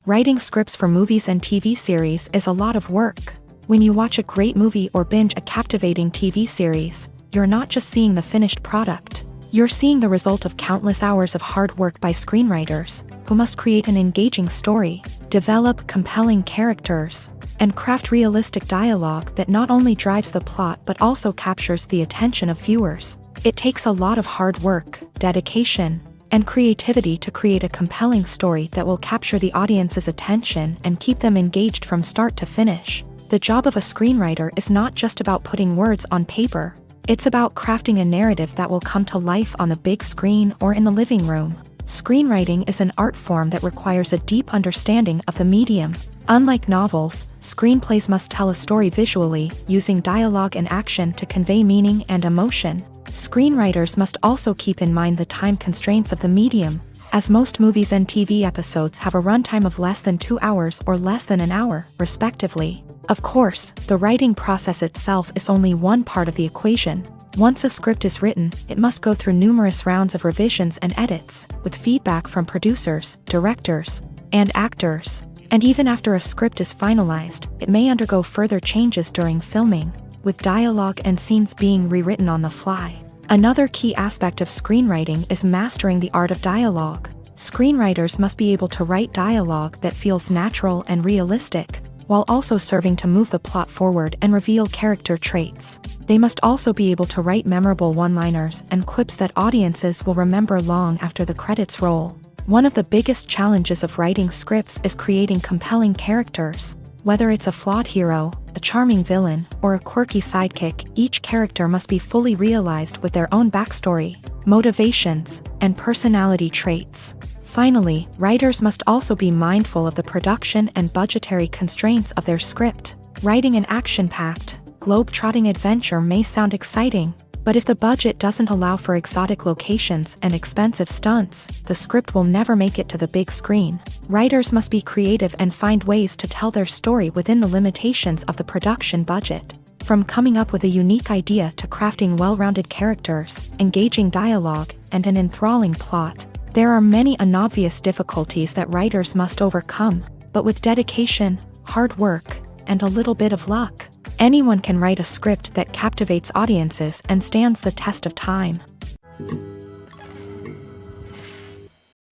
S1: Writing scripts for movies and TV series is a lot of work. When you watch a great movie or binge a captivating TV series, you're not just seeing the finished product. You're seeing the result of countless hours of hard work by screenwriters, who must create an engaging story, develop compelling characters, and craft realistic dialogue that not only drives the plot but also captures the attention of viewers. It takes a lot of hard work, dedication, and creativity to create a compelling story that will capture the audience's attention and keep them engaged from start to finish. The job of a screenwriter is not just about putting words on paper. It's about crafting a narrative that will come to life on the big screen or in the living room. Screenwriting is an art form that requires a deep understanding of the medium. Unlike novels, screenplays must tell a story visually, using dialogue and action to convey meaning and emotion. Screenwriters must also keep in mind the time constraints of the medium, as most movies and TV episodes have a runtime of less than 2 hours or less than an hour, respectively. Of course, the writing process itself is only one part of the equation. Once a script is written, it must go through numerous rounds of revisions and edits, with feedback from producers, directors, and actors. And even after a script is finalized, it may undergo further changes during filming, with dialogue and scenes being rewritten on the fly. Another key aspect of screenwriting is mastering the art of dialogue. Screenwriters must be able to write dialogue that feels natural and realistic, while also serving to move the plot forward and reveal character traits. They must also be able to write memorable one-liners and quips that audiences will remember long after the credits roll. One of the biggest challenges of writing scripts is creating compelling characters. Whether it's a flawed hero, a charming villain, or a quirky sidekick, each character must be fully realized with their own backstory, motivations, and personality traits. Finally, writers must also be mindful of the production and budgetary constraints of their script. Writing an action-packed, globe-trotting adventure may sound exciting, but if the budget doesn't allow for exotic locations and expensive stunts, the script will never make it to the big screen. Writers must be creative and find ways to tell their story within the limitations of the production budget. From coming up with a unique idea to crafting well-rounded characters, engaging dialogue, and an enthralling plot, there are many unobvious difficulties that writers must overcome, but with dedication, hard work, and a little bit of luck, anyone can write a script that captivates audiences and stands the test of time.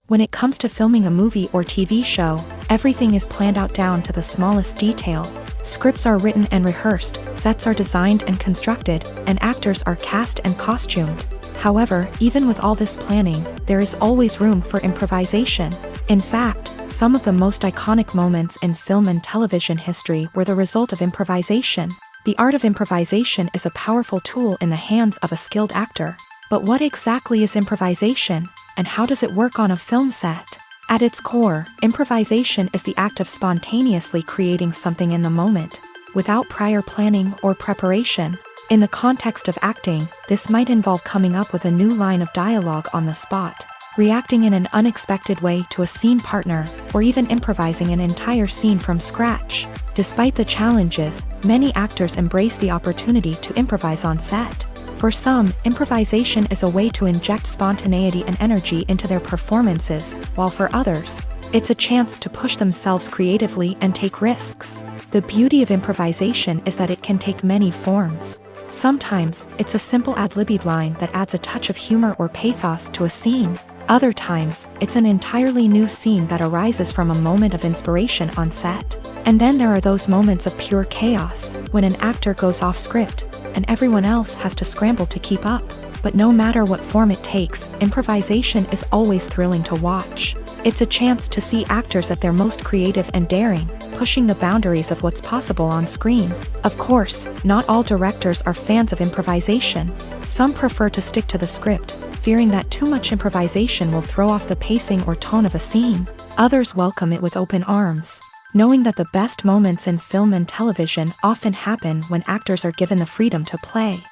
S1: When it comes to filming a movie or TV show, everything is planned out down to the smallest detail. Scripts are written and rehearsed, sets are designed and constructed, and actors are cast and costumed. However, even with all this planning, there is always room for improvisation. In fact, some of the most iconic moments in film and television history were the result of improvisation. The art of improvisation is a powerful tool in the hands of a skilled actor. But what exactly is improvisation, and how does it work on a film set? At its core, improvisation is the act of spontaneously creating something in the moment, without prior planning or preparation. In the context of acting, this might involve coming up with a new line of dialogue on the spot, reacting in an unexpected way to a scene partner, or even improvising an entire scene from scratch. Despite the challenges, many actors embrace the opportunity to improvise on set. For some, improvisation is a way to inject spontaneity and energy into their performances, while for others, It's a chance to push themselves creatively and take risks. The beauty of improvisation is that it can take many forms. Sometimes, it's a simple ad-libbed line that adds a touch of humor or pathos to a scene. Other times, it's an entirely new scene that arises from a moment of inspiration on set. And then there are those moments of pure chaos, when an actor goes off script, and everyone else has to scramble to keep up. But no matter what form it takes, improvisation is always thrilling to watch. It's a chance to see actors at their most creative and daring, pushing the boundaries of what's possible on screen. Of course, not all directors are fans of improvisation. Some prefer to stick to the script, fearing that too much improvisation will throw off the pacing or tone of a scene. Others welcome it with open arms, knowing that the best moments in film and television often happen when actors are given the freedom to play.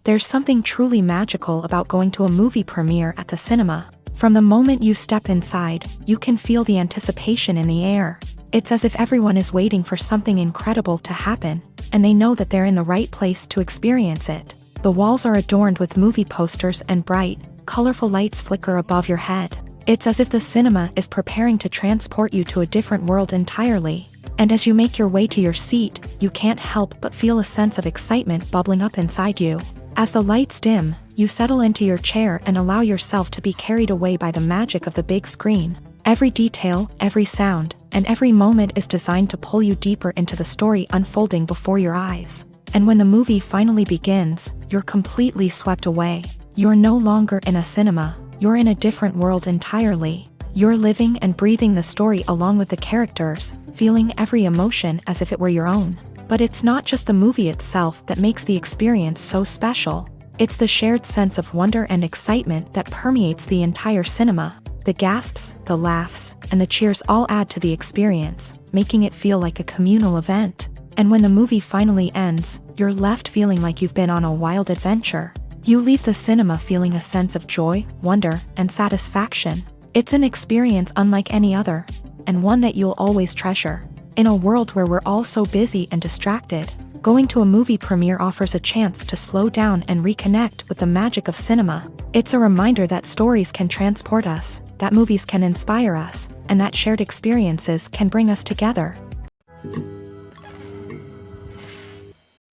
S1: There's something truly magical about going to a movie premiere at the cinema. From the moment you step inside, you can feel the anticipation in the air. It's as if everyone is waiting for something incredible to happen, and they know that they're in the right place to experience it. The walls are adorned with movie posters and bright, colorful lights flicker above your head. It's as if the cinema is preparing to transport you to a different world entirely. And as you make your way to your seat, you can't help but feel a sense of excitement bubbling up inside you. As the lights dim, you settle into your chair and allow yourself to be carried away by the magic of the big screen. Every detail, every sound, and every moment is designed to pull you deeper into the story unfolding before your eyes. And when the movie finally begins, you're completely swept away. You're no longer in a cinema, you're in a different world entirely. You're living and breathing the story along with the characters, feeling every emotion as if it were your own. But it's not just the movie itself that makes the experience so special. It's the shared sense of wonder and excitement that permeates the entire cinema. The gasps, the laughs, and the cheers all add to the experience, making it feel like a communal event. And when the movie finally ends, you're left feeling like you've been on a wild adventure. You leave the cinema feeling a sense of joy, wonder, and satisfaction. It's an experience unlike any other, and one that you'll always treasure. In a world where we're all so busy and distracted, going to a movie premiere offers a chance to slow down and reconnect with the magic of cinema. It's a reminder that stories can transport us, that movies can inspire us, and that shared experiences can bring us together.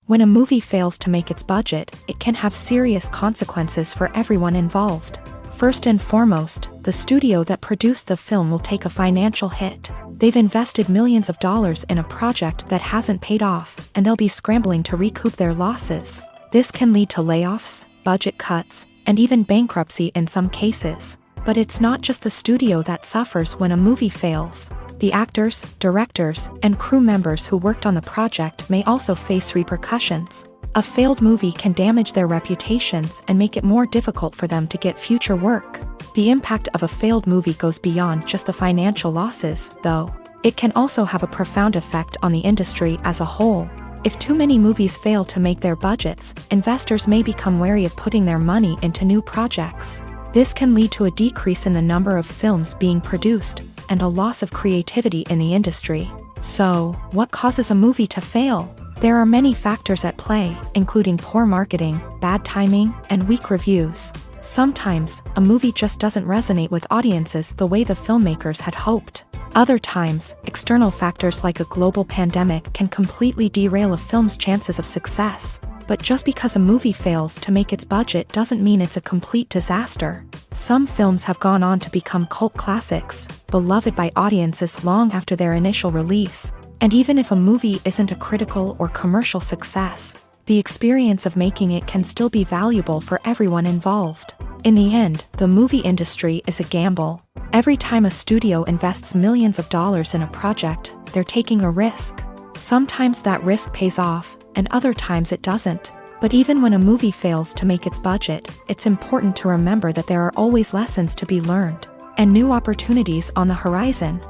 S1: When a movie fails to make its budget, it can have serious consequences for everyone involved. First and foremost, the studio that produced the film will take a financial hit. They've invested millions of dollars in a project that hasn't paid off, and they'll be scrambling to recoup their losses. This can lead to layoffs, budget cuts, and even bankruptcy in some cases. But it's not just the studio that suffers when a movie fails. The actors, directors, and crew members who worked on the project may also face repercussions. A failed movie can damage their reputations and make it more difficult for them to get future work. The impact of a failed movie goes beyond just the financial losses, though. It can also have a profound effect on the industry as a whole. If too many movies fail to make their budgets, investors may become wary of putting their money into new projects. This can lead to a decrease in the number of films being produced, and a loss of creativity in the industry. So, what causes a movie to fail? There are many factors at play, including poor marketing, bad timing, and weak reviews. Sometimes, a movie just doesn't resonate with audiences the way the filmmakers had hoped. Other times, external factors like a global pandemic can completely derail a film's chances of success. But just because a movie fails to make its budget doesn't mean it's a complete disaster. Some films have gone on to become cult classics, beloved by audiences long after their initial release. And even if a movie isn't a critical or commercial success, the experience of making it can still be valuable for everyone involved. In the end, the movie industry is a gamble. Every time a studio invests millions of dollars in a project, they're taking a risk. Sometimes that risk pays off, and other times it doesn't. But even when a movie fails to make its budget, it's important to remember that there are always lessons to be learned, and new opportunities on the horizon.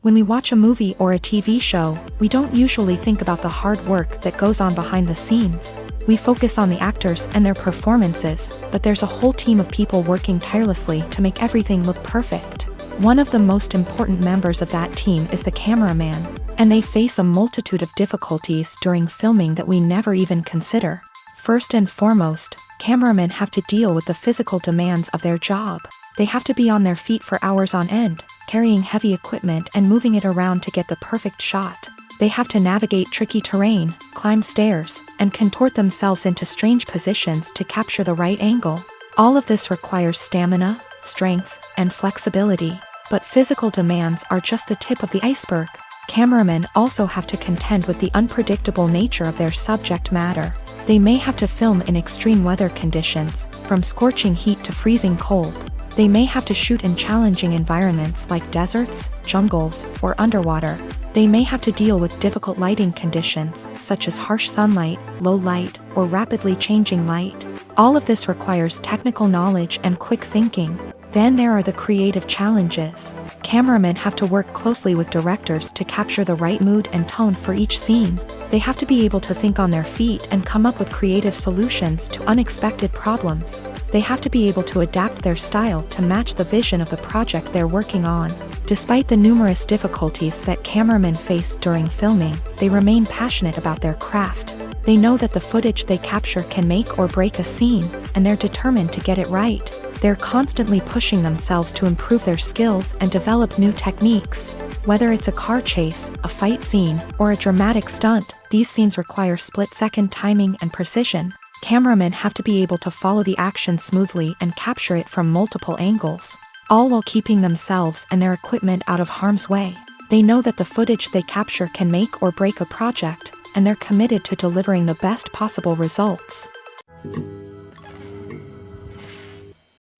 S1: When we watch a movie or a TV show, we don't usually think about the hard work that goes on behind the scenes. We focus on the actors and their performances, but there's a whole team of people working tirelessly to make everything look perfect. One of the most important members of that team is the cameraman, and they face a multitude of difficulties during filming that we never even consider. First and foremost, cameramen have to deal with the physical demands of their job. They have to be on their feet for hours on end, carrying heavy equipment and moving it around to get the perfect shot. They have to navigate tricky terrain, climb stairs, and contort themselves into strange positions to capture the right angle. All of this requires stamina, strength, and flexibility. But physical demands are just the tip of the iceberg. Cameramen also have to contend with the unpredictable nature of their subject matter. They may have to film in extreme weather conditions, from scorching heat to freezing cold. They may have to shoot in challenging environments like deserts, jungles, or underwater. They may have to deal with difficult lighting conditions, such as harsh sunlight, low light, or rapidly changing light. All of this requires technical knowledge and quick thinking. Then there are the creative challenges. Cameramen have to work closely with directors to capture the right mood and tone for each scene. They have to be able to think on their feet and come up with creative solutions to unexpected problems. They have to be able to adapt their style to match the vision of the project they're working on. Despite the numerous difficulties that cameramen face during filming, they remain passionate about their craft. They know that the footage they capture can make or break a scene, and they're determined to get it right. They're constantly pushing themselves to improve their skills and develop new techniques. Whether it's a car chase, a fight scene, or a dramatic stunt, these scenes require split-second timing and precision. Cameramen have to be able to follow the action smoothly and capture it from multiple angles, all while keeping themselves and their equipment out of harm's way. They know that the footage they capture can make or break a project, and they're committed to delivering the best possible results.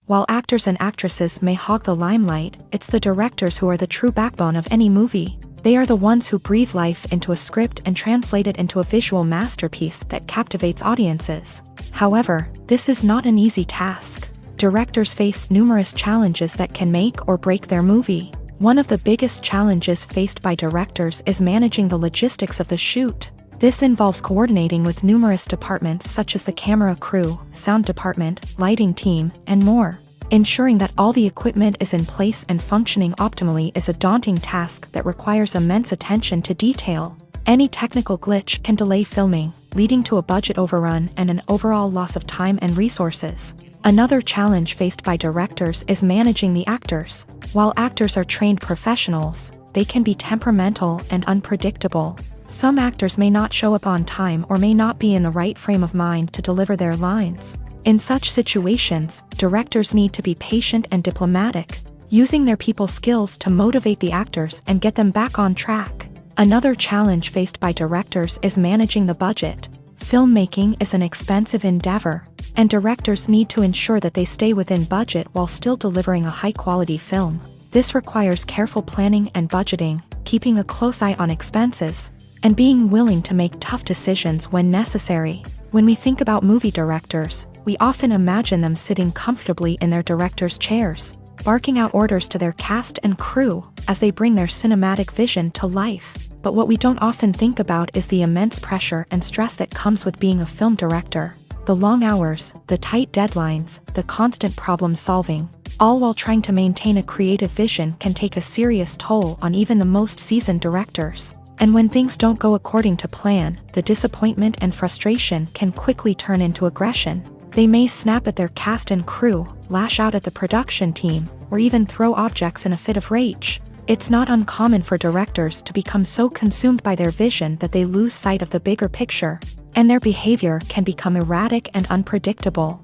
S1: While actors and actresses may hog the limelight, it's the directors who are the true backbone of any movie. They are the ones who breathe life into a script and translate it into a visual masterpiece that captivates audiences. However, this is not an easy task. Directors face numerous challenges that can make or break their movie. One of the biggest challenges faced by directors is managing the logistics of the shoot. This involves coordinating with numerous departments such as the camera crew, sound department, lighting team, and more. Ensuring that all the equipment is in place and functioning optimally is a daunting task that requires immense attention to detail. Any technical glitch can delay filming, leading to a budget overrun and an overall loss of time and resources. Another challenge faced by directors is managing the actors. While actors are trained professionals, they can be temperamental and unpredictable. Some actors may not show up on time or may not be in the right frame of mind to deliver their lines. In such situations, directors need to be patient and diplomatic, using their people skills to motivate the actors and get them back on track. Another challenge faced by directors is managing the budget. Filmmaking is an expensive endeavor, and directors need to ensure that they stay within budget while still delivering a high-quality film. This requires careful planning and budgeting, keeping a close eye on expenses, and being willing to make tough decisions when necessary. When we think about movie directors, we often imagine them sitting comfortably in their director's chairs, barking out orders to their cast and crew as they bring their cinematic vision to life. But what we don't often think about is the immense pressure and stress that comes with being a film director. The long hours, the tight deadlines, the constant problem solving, all while trying to maintain a creative vision can take a serious toll on even the most seasoned directors. And when things don't go according to plan, the disappointment and frustration can quickly turn into aggression. They may snap at their cast and crew, lash out at the production team, or even throw objects in a fit of rage. It's not uncommon for directors to become so consumed by their vision that they lose sight of the bigger picture, and their behavior can become erratic and unpredictable.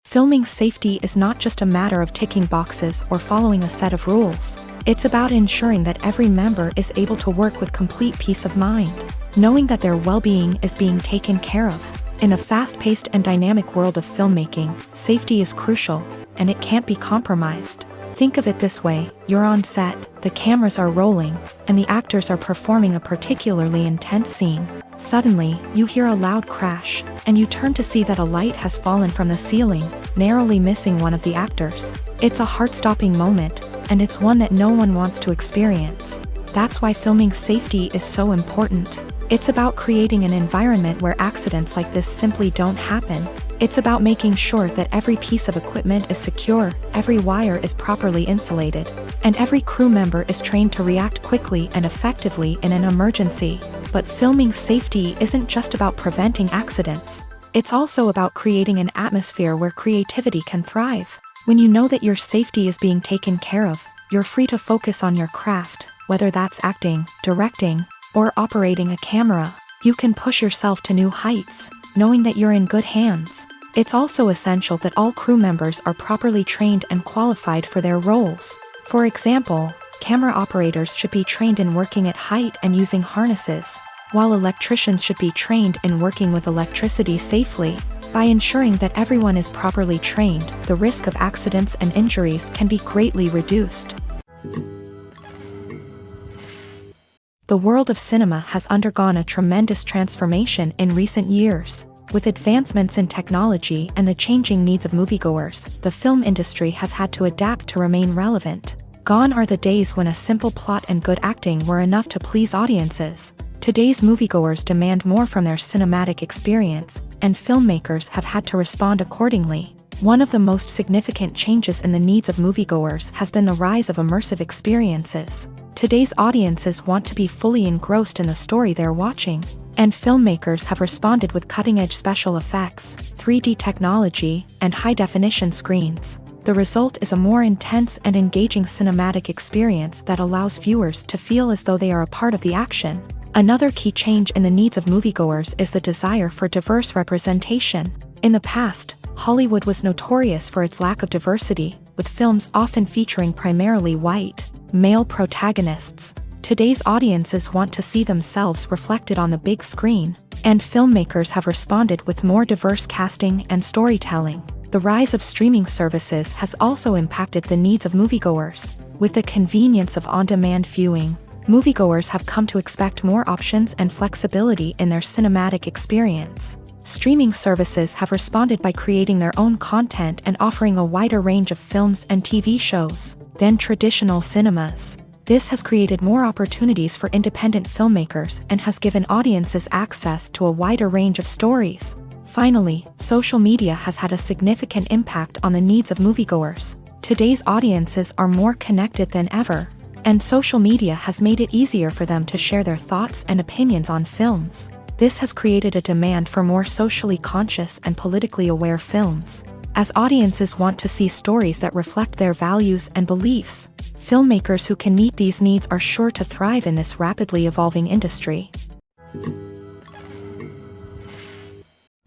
S1: Filming safety is not just a matter of ticking boxes or following a set of rules. It's about ensuring that every member is able to work with complete peace of mind, knowing that their well-being is being taken care of. In a fast-paced and dynamic world of filmmaking, safety is crucial, and it can't be compromised. Think of it this way: you're on set, the cameras are rolling, and the actors are performing a particularly intense scene. Suddenly, you hear a loud crash, and you turn to see that a light has fallen from the ceiling, narrowly missing one of the actors. It's a heart-stopping moment, and it's one that no one wants to experience. That's why filming safety is so important. It's about creating an environment where accidents like this simply don't happen. It's about making sure that every piece of equipment is secure, every wire is properly insulated, and every crew member is trained to react quickly and effectively in an emergency. But filming safety isn't just about preventing accidents. It's also about creating an atmosphere where creativity can thrive. When you know that your safety is being taken care of, you're free to focus on your craft, whether that's acting, directing, or operating a camera. You can push yourself to new heights, knowing that you're in good hands. It's also essential that all crew members are properly trained and qualified for their roles. For example, camera operators should be trained in working at height and using harnesses, while electricians should be trained in working with electricity safely. By ensuring that everyone is properly trained, the risk of accidents and injuries can be greatly reduced. The world of cinema has undergone a tremendous transformation in recent years. With advancements in technology and the changing needs of moviegoers, the film industry has had to adapt to remain relevant. Gone are the days when a simple plot and good acting were enough to please audiences. Today's moviegoers demand more from their cinematic experience, and filmmakers have had to respond accordingly. One of the most significant changes in the needs of moviegoers has been the rise of immersive experiences. Today's audiences want to be fully engrossed in the story they're watching, and filmmakers have responded with cutting-edge special effects, 3D technology, and high-definition screens. The result is a more intense and engaging cinematic experience that allows viewers to feel as though they are a part of the action. Another key change in the needs of moviegoers is the desire for diverse representation. In the past, Hollywood was notorious for its lack of diversity, with films often featuring primarily white, male protagonists. Today's audiences want to see themselves reflected on the big screen, and filmmakers have responded with more diverse casting and storytelling. The rise of streaming services has also impacted the needs of moviegoers. With the convenience of on-demand viewing, moviegoers have come to expect more options and flexibility in their cinematic experience. Streaming services have responded by creating their own content and offering a wider range of films and TV shows than traditional cinemas. This has created more opportunities for independent filmmakers and has given audiences access to a wider range of stories. Finally, social media has had a significant impact on the needs of moviegoers. Today's audiences are more connected than ever, and social media has made it easier for them to share their thoughts and opinions on films. This has created a demand for more socially conscious and politically aware films. As audiences want to see stories that reflect their values and beliefs, filmmakers who can meet these needs are sure to thrive in this rapidly evolving industry.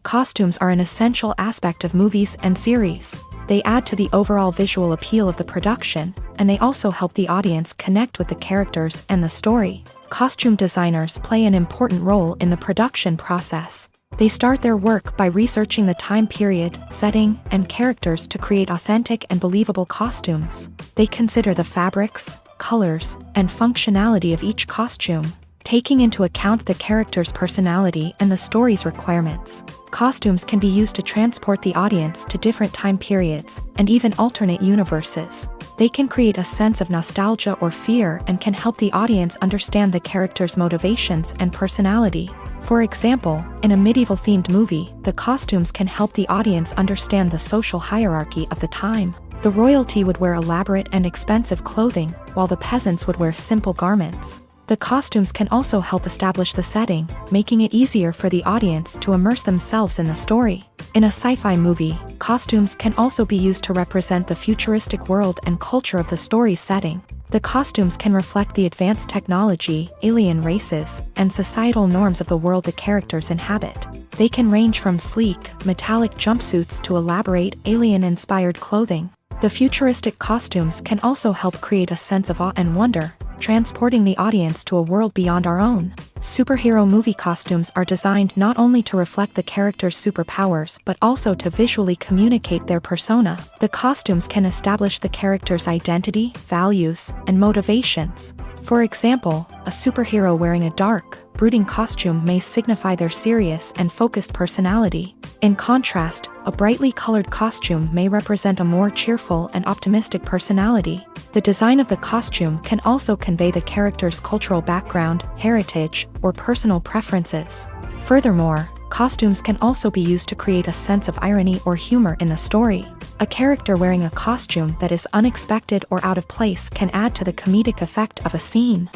S1: Costumes are an essential aspect of movies and series. They add to the overall visual appeal of the production, and they also help the audience connect with the characters and the story. Costume designers play an important role in the production process. They start their work by researching the time period, setting, and characters to create authentic and believable costumes. They consider the fabrics, colors, and functionality of each costume, taking into account the character's personality and the story's requirements. Costumes can be used to transport the audience to different time periods and even alternate universes. They can create a sense of nostalgia or fear and can help the audience understand the character's motivations and personality. For example, in a medieval-themed movie, the costumes can help the audience understand the social hierarchy of the time. The royalty would wear elaborate and expensive clothing, while the peasants would wear simple garments. The costumes can also help establish the setting, making it easier for the audience to immerse themselves in the story. In a sci-fi movie, costumes can also be used to represent the futuristic world and culture of the story's setting. The costumes can reflect the advanced technology, alien races, and societal norms of the world the characters inhabit. They can range from sleek, metallic jumpsuits to elaborate, alien-inspired clothing. The futuristic costumes can also help create a sense of awe and wonder, transporting the audience to a world beyond our own. Superhero movie costumes are designed not only to reflect the character's superpowers but also to visually communicate their persona. The costumes can establish the character's identity, values, and motivations. For example, a superhero wearing a dark, brooding costume may signify their serious and focused personality. In contrast, a brightly colored costume may represent a more cheerful and optimistic personality. The design of the costume can also convey the character's cultural background, heritage, or personal preferences. Furthermore, costumes can also be used to create a sense of irony or humor in the story. A character wearing a costume that is unexpected or out of place can add to the comedic effect of a scene.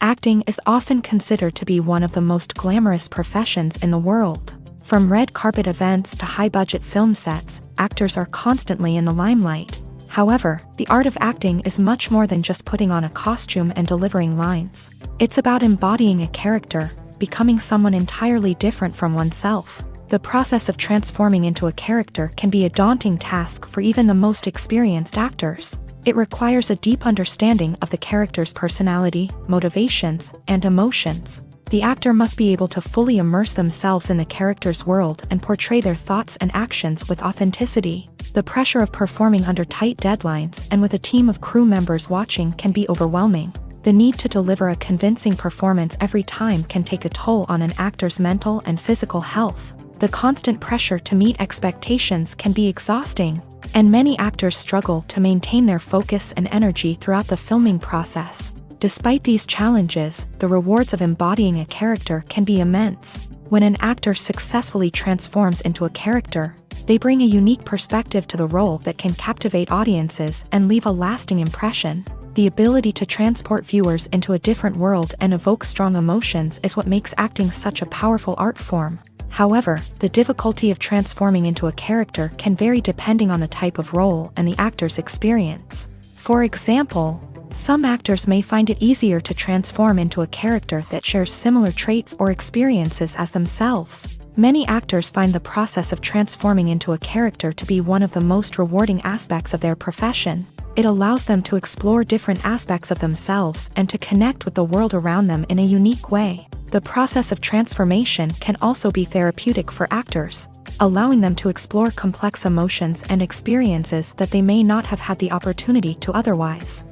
S1: Acting is often considered to be one of the most glamorous professions in the world. From red carpet events to high-budget film sets, actors are constantly in the limelight. However, the art of acting is much more than just putting on a costume and delivering lines. It's about embodying a character, becoming someone entirely different from oneself. The process of transforming into a character can be a daunting task for even the most experienced actors. It requires a deep understanding of the character's personality, motivations, and emotions. The actor must be able to fully immerse themselves in the character's world and portray their thoughts and actions with authenticity. The pressure of performing under tight deadlines and with a team of crew members watching can be overwhelming. The need to deliver a convincing performance every time can take a toll on an actor's mental and physical health. The constant pressure to meet expectations can be exhausting, and many actors struggle to maintain their focus and energy throughout the filming process. Despite these challenges, the rewards of embodying a character can be immense. When an actor successfully transforms into a character, they bring a unique perspective to the role that can captivate audiences and leave a lasting impression. The ability to transport viewers into a different world and evoke strong emotions is what makes acting such a powerful art form. However, the difficulty of transforming into a character can vary depending on the type of role and the actor's experience. For example, some actors may find it easier to transform into a character that shares similar traits or experiences as themselves. Many actors find the process of transforming into a character to be one of the most rewarding aspects of their profession. It allows them to explore different aspects of themselves and to connect with the world around them in a unique way. The process of transformation can also be therapeutic for actors, allowing them to explore complex emotions and experiences that they may not have had the opportunity to otherwise.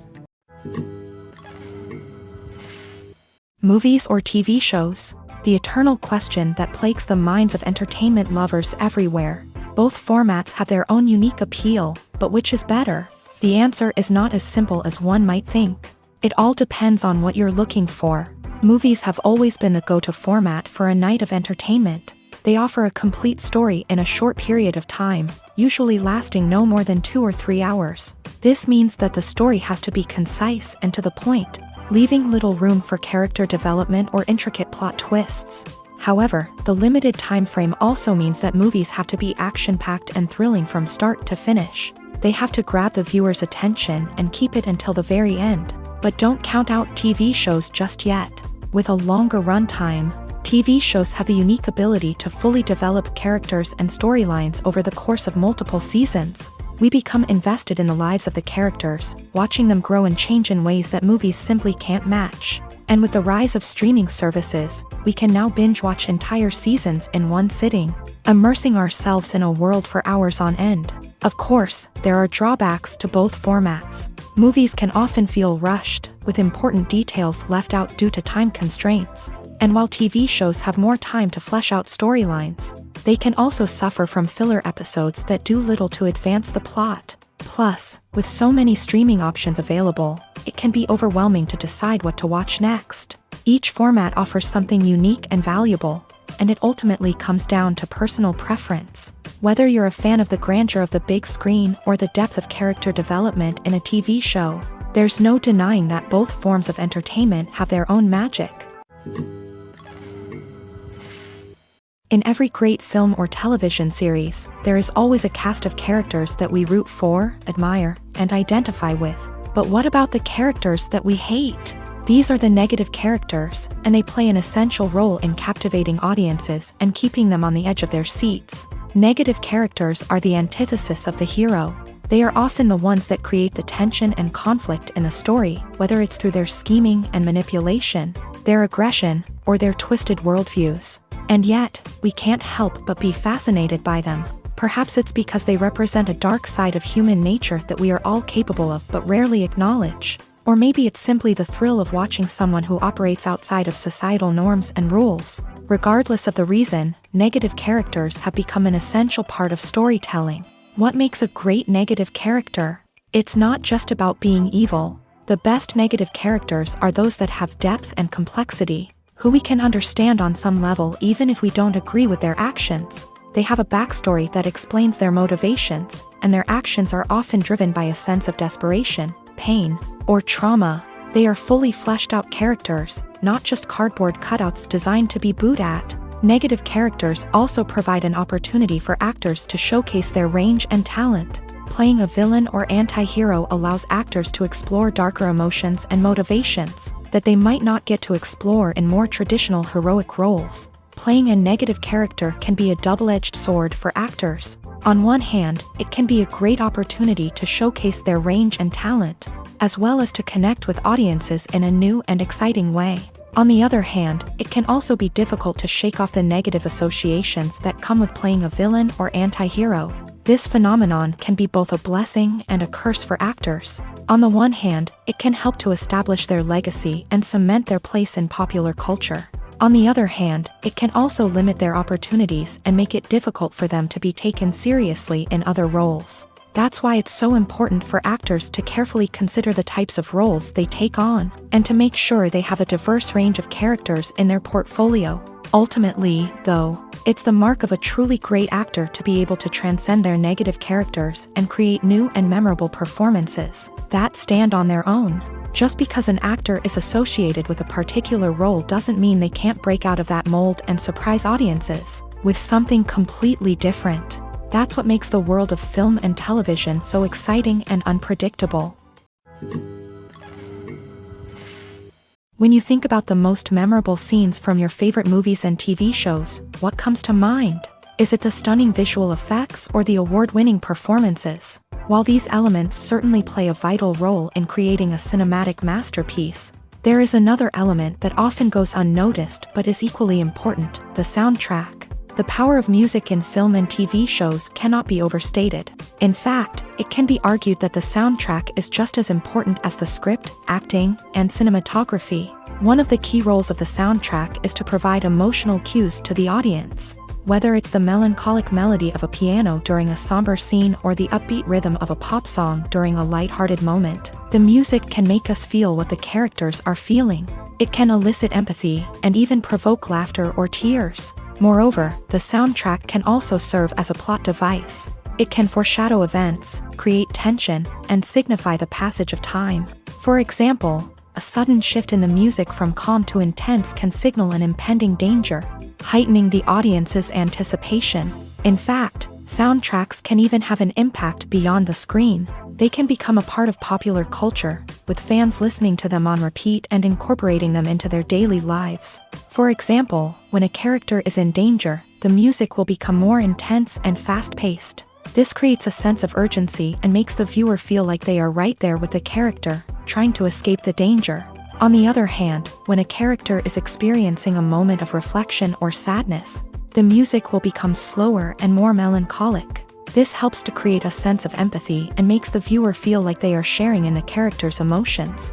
S1: Movies or TV shows? The eternal question that plagues the minds of entertainment lovers everywhere. Both formats have their own unique appeal, but which is better? The answer is not as simple as one might think. It all depends on what you're looking for. Movies have always been the go-to format for a night of entertainment. They offer a complete story in a short period of time, usually lasting no more than 2 or 3 hours. This means that the story has to be concise and to the point, leaving little room for character development or intricate plot twists. However, the limited time frame also means that movies have to be action-packed and thrilling from start to finish. They have to grab the viewer's attention and keep it until the very end. But don't count out TV shows just yet. With a longer runtime, TV shows have the unique ability to fully develop characters and storylines over the course of multiple seasons. We become invested in the lives of the characters, watching them grow and change in ways that movies simply can't match. And with the rise of streaming services, we can now binge-watch entire seasons in one sitting, immersing ourselves in a world for hours on end. Of course, there are drawbacks to both formats. Movies can often feel rushed, with important details left out due to time constraints. And while TV shows have more time to flesh out storylines, they can also suffer from filler episodes that do little to advance the plot. Plus, with so many streaming options available, it can be overwhelming to decide what to watch next. Each format offers something unique and valuable, and it ultimately comes down to personal preference. Whether you're a fan of the grandeur of the big screen or the depth of character development in a TV show, there's no denying that both forms of entertainment have their own magic. In every great film or television series, there is always a cast of characters that we root for, admire, and identify with. But what about the characters that we hate? These are the negative characters, and they play an essential role in captivating audiences and keeping them on the edge of their seats. Negative characters are the antithesis of the hero. They are often the ones that create the tension and conflict in the story, whether it's through their scheming and manipulation, their aggression, or their twisted worldviews. And yet, we can't help but be fascinated by them. Perhaps it's because they represent a dark side of human nature that we are all capable of but rarely acknowledge. Or maybe it's simply the thrill of watching someone who operates outside of societal norms and rules. Regardless of the reason, negative characters have become an essential part of storytelling. What makes a great negative character? It's not just about being evil. The best negative characters are those that have depth and complexity, who we can understand on some level even if we don't agree with their actions. They have a backstory that explains their motivations, and their actions are often driven by a sense of desperation, pain, or trauma. They are fully fleshed out characters, not just cardboard cutouts designed to be booed at. Negative characters also provide an opportunity for actors to showcase their range and talent. Playing a villain or anti-hero allows actors to explore darker emotions and motivations that they might not get to explore in more traditional heroic roles. Playing a negative character can be a double-edged sword for actors. On one hand, it can be a great opportunity to showcase their range and talent, as well as to connect with audiences in a new and exciting way. On the other hand, it can also be difficult to shake off the negative associations that come with playing a villain or anti-hero. This phenomenon can be both a blessing and a curse for actors. On the one hand, it can help to establish their legacy and cement their place in popular culture. On the other hand, it can also limit their opportunities and make it difficult for them to be taken seriously in other roles. That's why it's so important for actors to carefully consider the types of roles they take on, and to make sure they have a diverse range of characters in their portfolio. Ultimately, though, it's the mark of a truly great actor to be able to transcend their negative characters and create new and memorable performances that stand on their own. Just because an actor is associated with a particular role doesn't mean they can't break out of that mold and surprise audiences with something completely different. That's what makes the world of film and television so exciting and unpredictable. When you think about the most memorable scenes from your favorite movies and TV shows, what comes to mind? Is it the stunning visual effects or the award-winning performances? While these elements certainly play a vital role in creating a cinematic masterpiece, there is another element that often goes unnoticed but is equally important: the soundtrack. The power of music in film and TV shows cannot be overstated. In fact, it can be argued that the soundtrack is just as important as the script, acting, and cinematography. One of the key roles of the soundtrack is to provide emotional cues to the audience. Whether it's the melancholic melody of a piano during a somber scene or the upbeat rhythm of a pop song during a light-hearted moment, the music can make us feel what the characters are feeling. It can elicit empathy and even provoke laughter or tears. Moreover, the soundtrack can also serve as a plot device. It can foreshadow events, create tension, and signify the passage of time. For example, a sudden shift in the music from calm to intense can signal an impending danger, heightening the audience's anticipation. In fact, soundtracks can even have an impact beyond the screen. They can become a part of popular culture, with fans listening to them on repeat and incorporating them into their daily lives. For example, when a character is in danger, the music will become more intense and fast-paced. This creates a sense of urgency and makes the viewer feel like they are right there with the character, trying to escape the danger. On the other hand, when a character is experiencing a moment of reflection or sadness, the music will become slower and more melancholic. This helps to create a sense of empathy and makes the viewer feel like they are sharing in the character's emotions.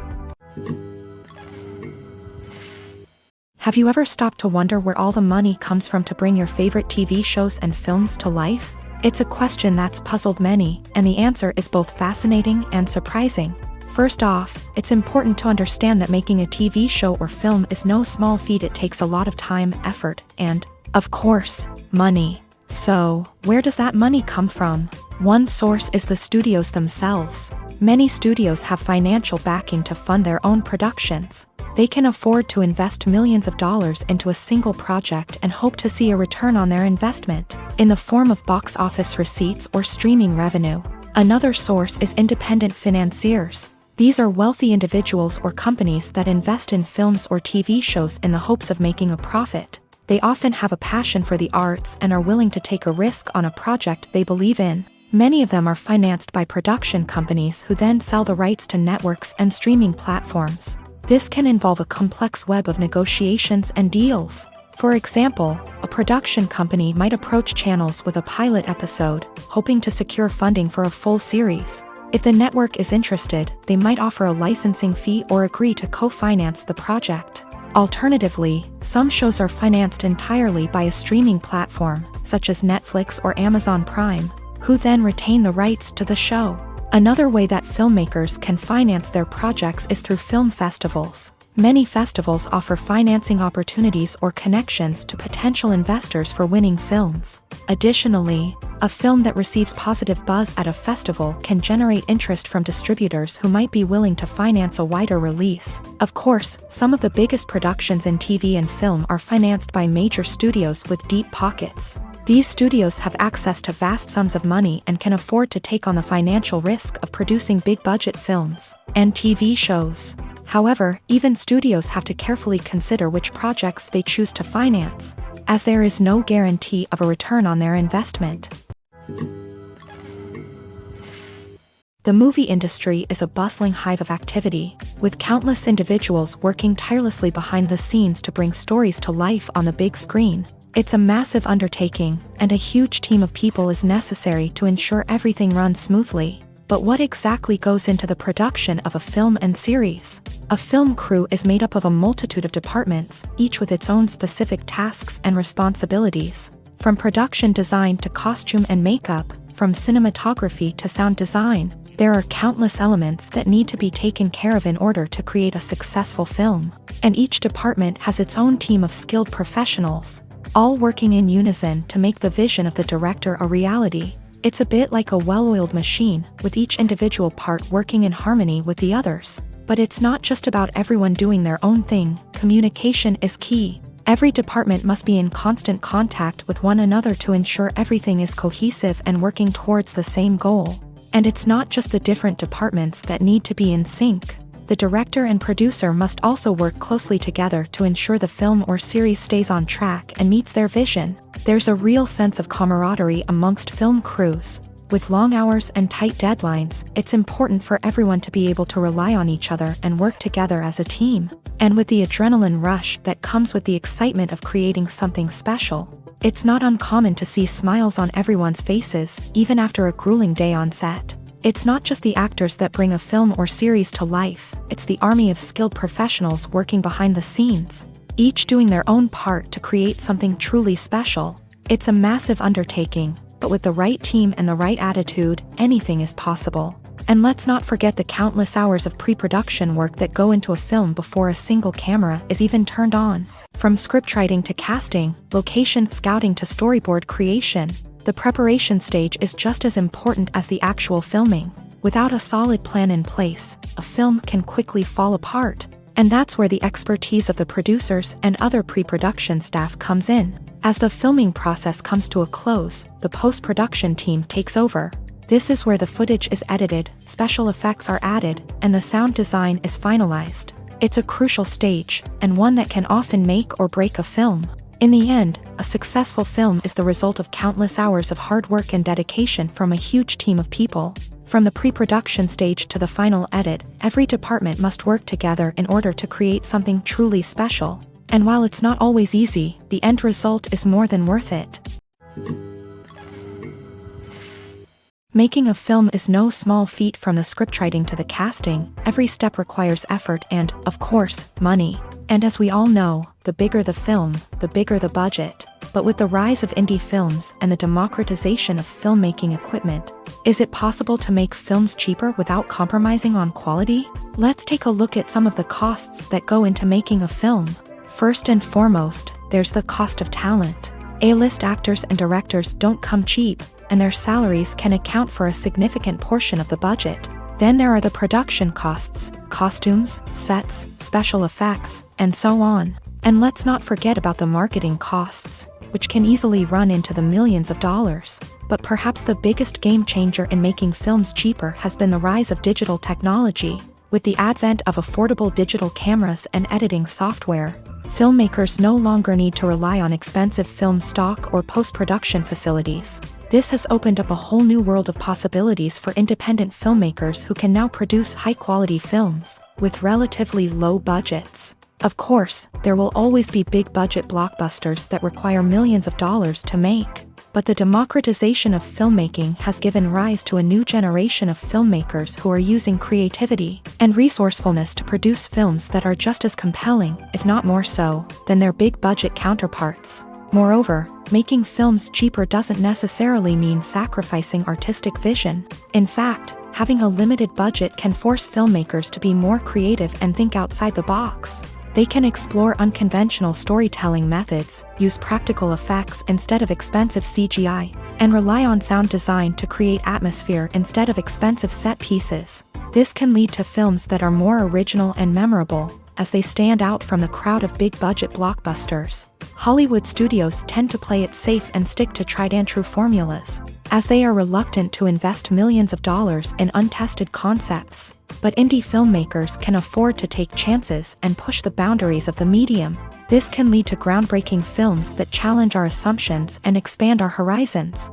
S1: Have you ever stopped to wonder where all the money comes from to bring your favorite TV shows and films to life? It's a question that's puzzled many, and the answer is both fascinating and surprising. First off, it's important to understand that making a TV show or film is no small feat. It takes a lot of time, effort, and, of course, money. So, where does that money come from? One source is the studios themselves. Many studios have financial backing to fund their own productions. They can afford to invest millions of dollars into a single project and hope to see a return on their investment, in the form of box office receipts or streaming revenue. Another source is independent financiers. These are wealthy individuals or companies that invest in films or TV shows in the hopes of making a profit. They often have a passion for the arts and are willing to take a risk on a project they believe in. Many of them are financed by production companies who then sell the rights to networks and streaming platforms. This can involve a complex web of negotiations and deals. For example, a production company might approach channels with a pilot episode, hoping to secure funding for a full series. If the network is interested, they might offer a licensing fee or agree to co-finance the project. Alternatively, some shows are financed entirely by a streaming platform, such as Netflix or Amazon Prime, who then retain the rights to the show. Another way that filmmakers can finance their projects is through film festivals. Many festivals offer financing opportunities or connections to potential investors for winning films. Additionally, a film that receives positive buzz at a festival can generate interest from distributors who might be willing to finance a wider release. Of course, some of the biggest productions in TV and film are financed by major studios with deep pockets. These studios have access to vast sums of money and can afford to take on the financial risk of producing big-budget films and TV shows. However, even studios have to carefully consider which projects they choose to finance, as there is no guarantee of a return on their investment. The movie industry is a bustling hive of activity, with countless individuals working tirelessly behind the scenes to bring stories to life on the big screen. It's a massive undertaking, and a huge team of people is necessary to ensure everything runs smoothly. But what exactly goes into the production of a film and series? A film crew is made up of a multitude of departments, each with its own specific tasks and responsibilities. From production design to costume and makeup, from cinematography to sound design, there are countless elements that need to be taken care of in order to create a successful film. And each department has its own team of skilled professionals, all working in unison to make the vision of the director a reality. It's a bit like a well-oiled machine, with each individual part working in harmony with the others. But it's not just about everyone doing their own thing. Communication is key. Every department must be in constant contact with one another to ensure everything is cohesive and working towards the same goal. And it's not just the different departments that need to be in sync. The director and producer must also work closely together to ensure the film or series stays on track and meets their vision. There's a real sense of camaraderie amongst film crews. With long hours and tight deadlines, it's important for everyone to be able to rely on each other and work together as a team. And with the adrenaline rush that comes with the excitement of creating something special, it's not uncommon to see smiles on everyone's faces, even after a grueling day on set. It's not just the actors that bring a film or series to life, it's the army of skilled professionals working behind the scenes, each doing their own part to create something truly special. It's a massive undertaking, but with the right team and the right attitude, anything is possible. And let's not forget the countless hours of pre-production work that go into a film before a single camera is even turned on. From scriptwriting to casting, location scouting to storyboard creation, the preparation stage is just as important as the actual filming. Without a solid plan in place, a film can quickly fall apart. And that's where the expertise of the producers and other pre-production staff comes in. As the filming process comes to a close, the post-production team takes over. This is where the footage is edited, special effects are added, and the sound design is finalized. It's a crucial stage, and one that can often make or break a film. In the end, a successful film is the result of countless hours of hard work and dedication from a huge team of people. From the pre-production stage to the final edit, every department must work together in order to create something truly special. And while it's not always easy, the end result is more than worth it. Making a film is no small feat. From the scriptwriting to the casting, every step requires effort and, of course, money. And as we all know, the bigger the film, the bigger the budget. But with the rise of indie films and the democratization of filmmaking equipment, is it possible to make films cheaper without compromising on quality? Let's take a look at some of the costs that go into making a film. First and foremost, there's the cost of talent. A-list actors and directors don't come cheap, and their salaries can account for a significant portion of the budget. Then there are the production costs, costumes, sets, special effects, and so on. And let's not forget about the marketing costs, which can easily run into the millions of dollars. But perhaps the biggest game changer in making films cheaper has been the rise of digital technology. With the advent of affordable digital cameras and editing software, filmmakers no longer need to rely on expensive film stock or post-production facilities. This has opened up a whole new world of possibilities for independent filmmakers who can now produce high-quality films with relatively low budgets. Of course, there will always be big-budget blockbusters that require millions of dollars to make. But the democratization of filmmaking has given rise to a new generation of filmmakers who are using creativity and resourcefulness to produce films that are just as compelling, if not more so, than their big-budget counterparts. Moreover, making films cheaper doesn't necessarily mean sacrificing artistic vision. In fact, Having a limited budget can force filmmakers to be more creative and think outside the box. They can explore unconventional storytelling methods, use practical effects instead of expensive CGI, and rely on sound design to create atmosphere instead of expensive set pieces. This can lead to films that are more original and memorable, as they stand out from the crowd of big-budget blockbusters. Hollywood studios tend to play it safe and stick to tried-and-true formulas, as they are reluctant to invest millions of dollars in untested concepts. But indie filmmakers can afford to take chances and push the boundaries of the medium. This can lead to groundbreaking films that challenge our assumptions and expand our horizons.